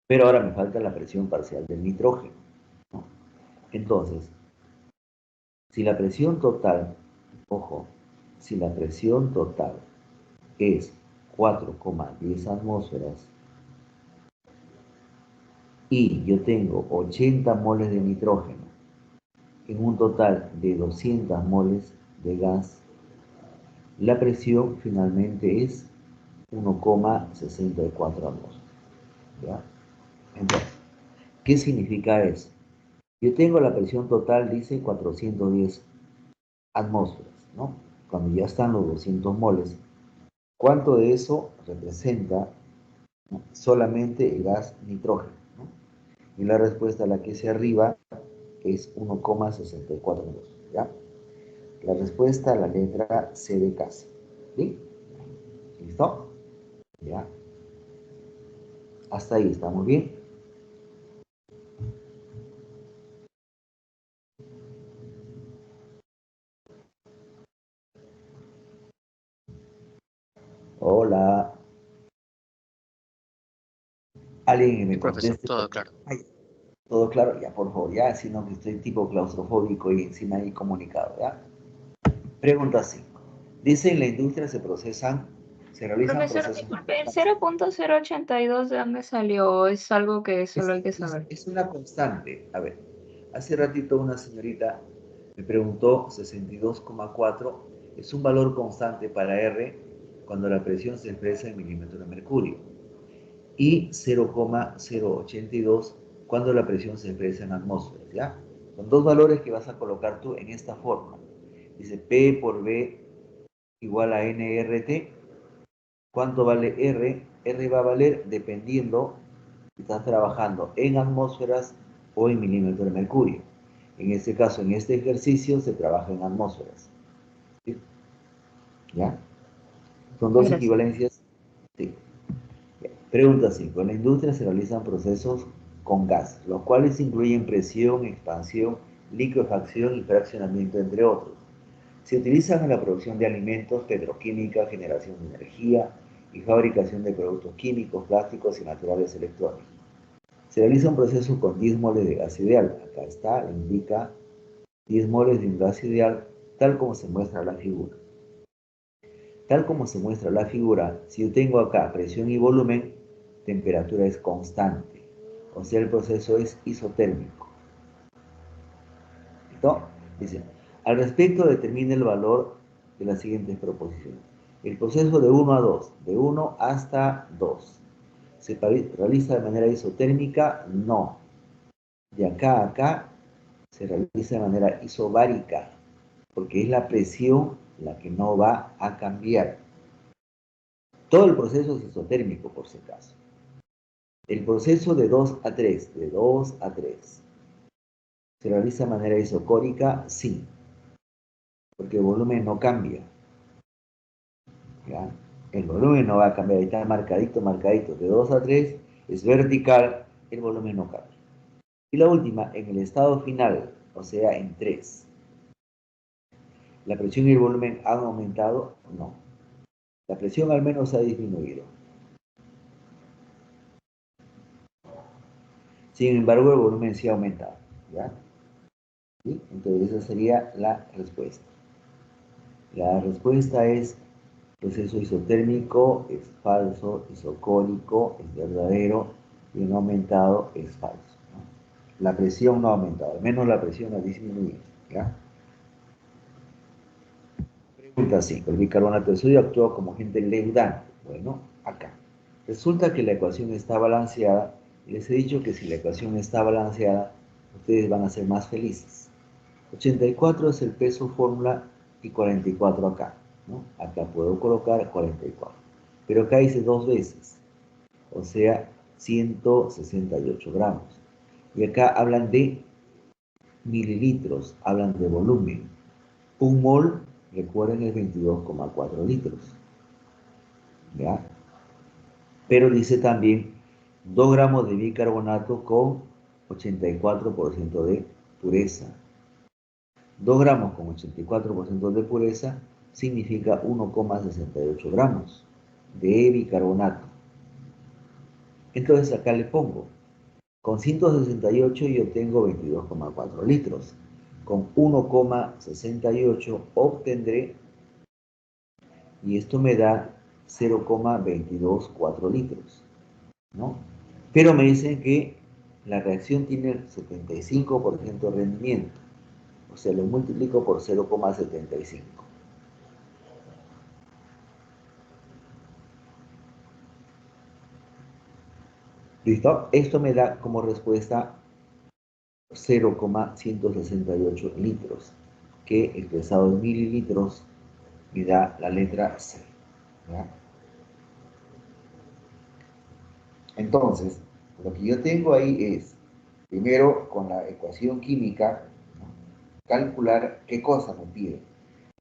Pero ahora me falta la presión parcial del nitrógeno, ¿no? Entonces, si la presión total, ojo, si la presión total es 4,10 atmósferas y yo tengo 80 moles de nitrógeno en un total de 200 moles de gas, la presión finalmente es 1,64 atmósferas. ¿Ya? Entonces, ¿qué significa eso? Yo tengo la presión total, dice 410 atmósferas, ¿no? Cuando ya están los 200 moles, ¿cuánto de eso representa, ¿no?, solamente el gas nitrógeno, ¿no? Y la respuesta a la que se arriba es 1,64 atmósferas, ¿ya? La respuesta a la letra C de casa. ¿Sí? ¿Listo? ¿Ya? Hasta ahí, ¿estamos bien? Hola. Alguien que Sí, me profesor, conteste. todo claro. Ay, todo claro, ya, por favor, ya, sino que estoy tipo claustrofóbico y encima ahí comunicado, ¿ya? Pregunta 5. Dice, en la industria se realizan Profesor, procesos. disculpe, ¿el 0,082 de dónde salió? Es algo que Es, solo hay que es, saber. es una constante. A ver, hace ratito una señorita me preguntó 62,4. Es un valor constante para R cuando la presión se expresa en milímetros de mercurio. Y 0,082 cuando la presión se expresa en atmósferas, ¿ya? Son dos valores que vas a colocar tú en esta forma. Dice P por B igual a NRT. ¿Cuánto vale R? R va a valer dependiendo si estás trabajando en atmósferas o en milímetros de mercurio. En este caso, en este ejercicio, se trabaja en atmósferas. ¿Sí? ¿Ya? Son dos Gracias. equivalencias. Sí. Pregunta 5. En la industria se realizan procesos con gas, los cuales incluyen presión, expansión, liquefacción y fraccionamiento, entre otros. Se utilizan en la producción de alimentos, petroquímica, generación de energía y fabricación de productos químicos, plásticos y materiales electrónicos. Se realiza un proceso con 10 moles de gas ideal. Acá está, indica 10 moles de un gas ideal, tal como se muestra la figura. Tal como se muestra la figura, si yo tengo acá presión y volumen, temperatura es constante. O sea, el proceso es isotérmico. ¿Listo? Dice, al respecto determina el valor de las siguientes proposiciones. El proceso de 1 a 2, de 1 hasta 2, ¿se realiza de manera isotérmica? No. De acá a acá se realiza de manera isobárica, porque es la presión la que no va a cambiar. Todo el proceso es isotérmico, por si acaso. El proceso de 2 a 3, de 2 a 3, ¿se realiza de manera isocórica? Sí, porque el volumen no cambia, ¿ya? El volumen no va a cambiar, está marcadito, marcadito. De 2 a 3 es vertical, el volumen no cambia. Y la última, en el estado final, o sea, en 3. ¿La presión y el volumen han aumentado? No. La presión al menos ha disminuido. Sin embargo, el volumen sí ha aumentado. ¿Ya? ¿Sí? Entonces esa sería la respuesta. La respuesta es proceso isotérmico es falso, isocórico es verdadero y no aumentado es falso, ¿no? La presión no ha aumentado, al menos la presión ha disminuido. ¿Ya? Pregunta 5. El bicarbonato de sodio actúa como agente leudante. Bueno, acá. Resulta que la ecuación está balanceada y les he dicho que si la ecuación está balanceada, ustedes van a ser más felices. 84 es el peso fórmula y 44 acá, ¿no? Acá puedo colocar 44. Pero acá hice dos veces, o sea, 168 gramos. Y acá hablan de mililitros, hablan de volumen. Un mol, recuerden, es 22,4 litros. ¿Ya? Pero dice también 2 gramos de bicarbonato con 84% de pureza. 2 gramos con 84% de pureza significa 1,68 gramos de bicarbonato. Entonces acá le pongo, con 168 yo tengo 22,4 litros. Con 1,68 obtendré, y esto me da 0,224 litros, ¿no? Pero me dicen que la reacción tiene el 75% de rendimiento. O sea, lo multiplico por 0,75. ¿Listo? Esto me da como respuesta 0,168 litros, que expresado en mililitros me da la letra C. ¿Ya? Entonces, lo que yo tengo ahí es, primero, con la ecuación química, ¿no?, calcular qué cosa me piden.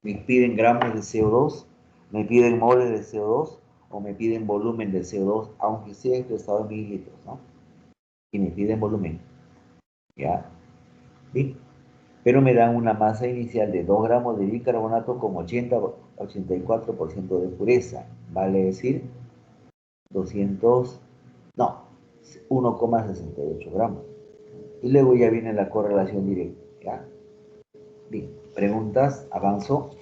¿Me piden gramos de CO2? ¿Me piden moles de CO2? ¿O me piden volumen de CO2, aunque sea expresado en mililitros, ¿no? Y me piden volumen. ¿Ya? ¿Sí? Pero me dan una masa inicial de 2 gramos de bicarbonato con 84% de pureza. Vale decir, 200, no, 1,68 gramos. Y luego ya viene la correlación directa. ¿Ya? Bien, preguntas, avanzo.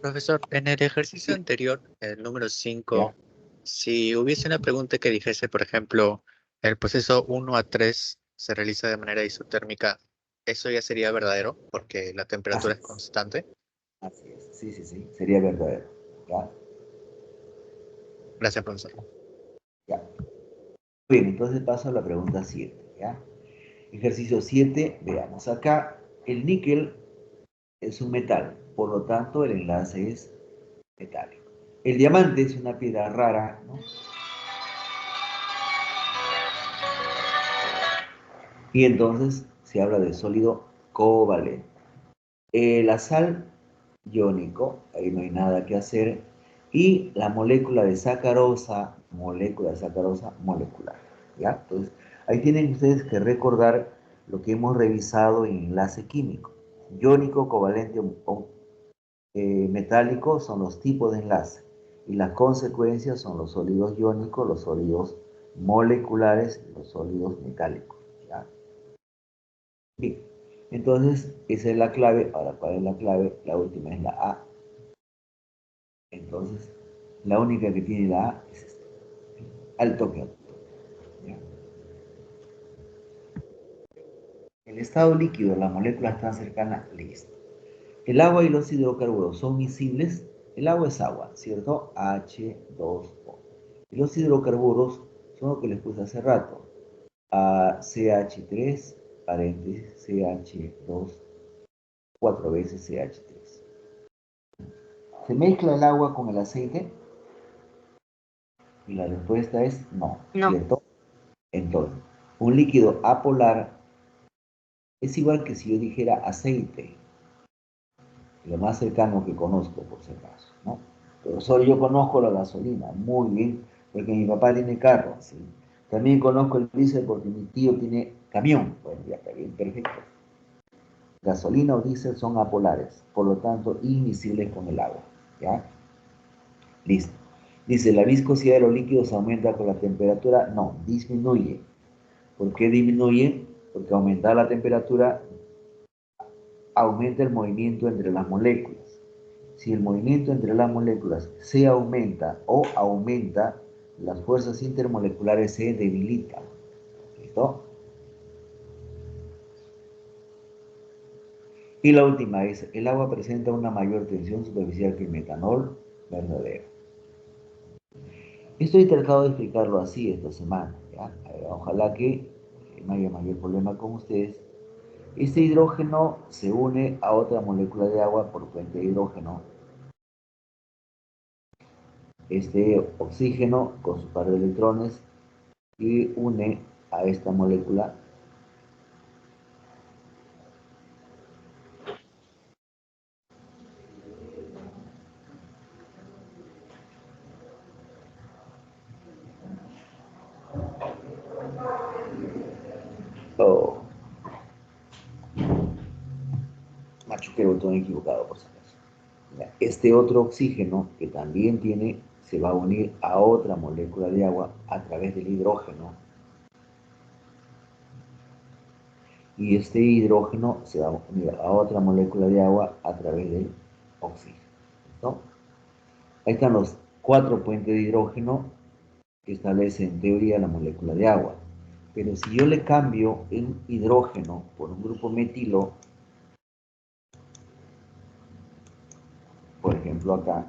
Profesor, en el ejercicio anterior, el número ¿Ya? 5, si hubiese una pregunta que dijese, por ejemplo, el proceso 1 a 3 se realiza de manera isotérmica, ¿eso ya sería verdadero porque la Así temperatura es es, constante? así es. Sí, sí, sí, sería verdadero. ¿Ya? Gracias, profesor. Ya. Bien, entonces paso a la pregunta 7. ¿Ya? Ejercicio 7, veamos acá. El níquel es un metal, por lo tanto el enlace es metálico. El diamante es una piedra rara, ¿no? Y entonces se habla de sólido covalente. La sal, iónico, ahí no hay nada que hacer. Y la molécula de sacarosa, molecular. ¿Ya? Entonces, ahí tienen ustedes que recordar lo que hemos revisado en enlace químico. Iónico, covalente o metálico son los tipos de enlace. Y las consecuencias son los sólidos iónicos, los sólidos moleculares, los sólidos metálicos. ¿Ya? Bien, entonces esa es la clave. Ahora, ¿cuál es la clave? La última es la A. Entonces, la única que tiene la A es esta. Al toque. ¿Ya? El estado líquido, la molécula está cercana, listo. El agua y los hidrocarburos son miscibles. El agua es agua, ¿cierto? H2O. Y los hidrocarburos son lo que les puse hace rato. CH3, paréntesis, CH2, 4 veces CH3. ¿Se mezcla el agua con el aceite? Y la respuesta es no, No, ¿cierto? Entonces, un líquido apolar es igual que si yo dijera aceite, lo más cercano que conozco, por si acaso, ¿no? Profesor, yo conozco la gasolina, muy bien, porque mi papá tiene carro, ¿sí? También conozco el diésel porque mi tío tiene camión. Bueno, ya está bien, perfecto. Gasolina o diésel son apolares, por lo tanto, invisibles con el agua, ¿ya? Listo. Dice, ¿la viscosidad de los líquidos aumenta con la temperatura? No, disminuye. ¿Por qué disminuye? Porque aumentar la temperatura aumenta el movimiento entre las moléculas. Si el movimiento entre las moléculas se aumenta o aumenta, las fuerzas intermoleculares se debilitan. ¿Listo? Y la última es, el agua presenta una mayor tensión superficial que el metanol, verdadero. Esto he tratado de explicarlo así esta semana, ¿ya? Ojalá que no haya mayor problema con ustedes. Este hidrógeno se une a otra molécula de agua por puente de hidrógeno. Este oxígeno con su par de electrones y une a esta molécula. Oh, machuqué el botón equivocado por si acaso. Este otro oxígeno que también tiene, se va a unir a otra molécula de agua a través del hidrógeno. Y este hidrógeno se va a unir a otra molécula de agua a través del oxígeno. ¿Listo? Ahí están los 4 puentes de hidrógeno que establece en teoría la molécula de agua. Pero si yo le cambio el hidrógeno por un grupo metilo, por ejemplo acá,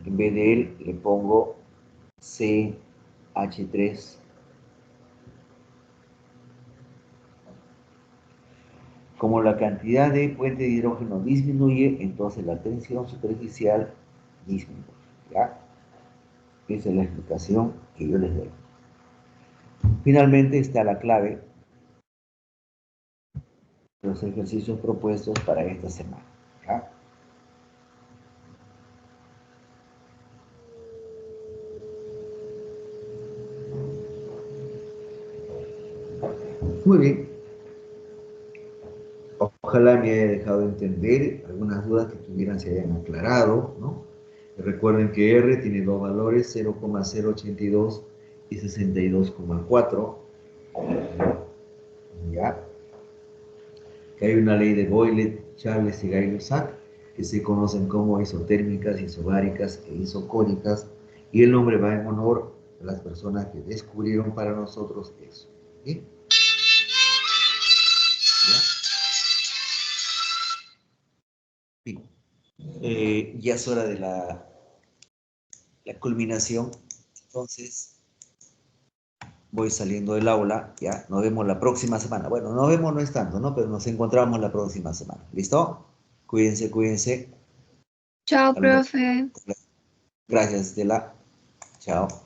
en vez de él le pongo CH3. Como la cantidad de puente de hidrógeno disminuye, entonces la tensión superficial disminuye. ¿Ya? Esa es la explicación que yo les doy. Finalmente está la clave de los ejercicios propuestos para esta semana. ¿Ya? Muy bien. Ojalá me haya dejado entender algunas dudas que tuvieran se hayan aclarado, ¿no? Recuerden que R tiene dos valores, 0,082 y 62,4. ¿Ya? Que hay una ley de Boyle, Charles y Gay-Lussac que se conocen como isotérmicas, isobáricas e isocónicas, y el nombre va en honor a las personas que descubrieron para nosotros eso. ¿Sí? ¿Ya? Bien. Ya es hora de la culminación, entonces voy saliendo del aula, ya, nos vemos la próxima semana. Bueno, nos vemos no es tanto, ¿no? Pero nos encontramos la próxima semana. ¿Listo? Cuídense, cuídense. Chao, Alumnos. profe. Gracias, Estela. Chao.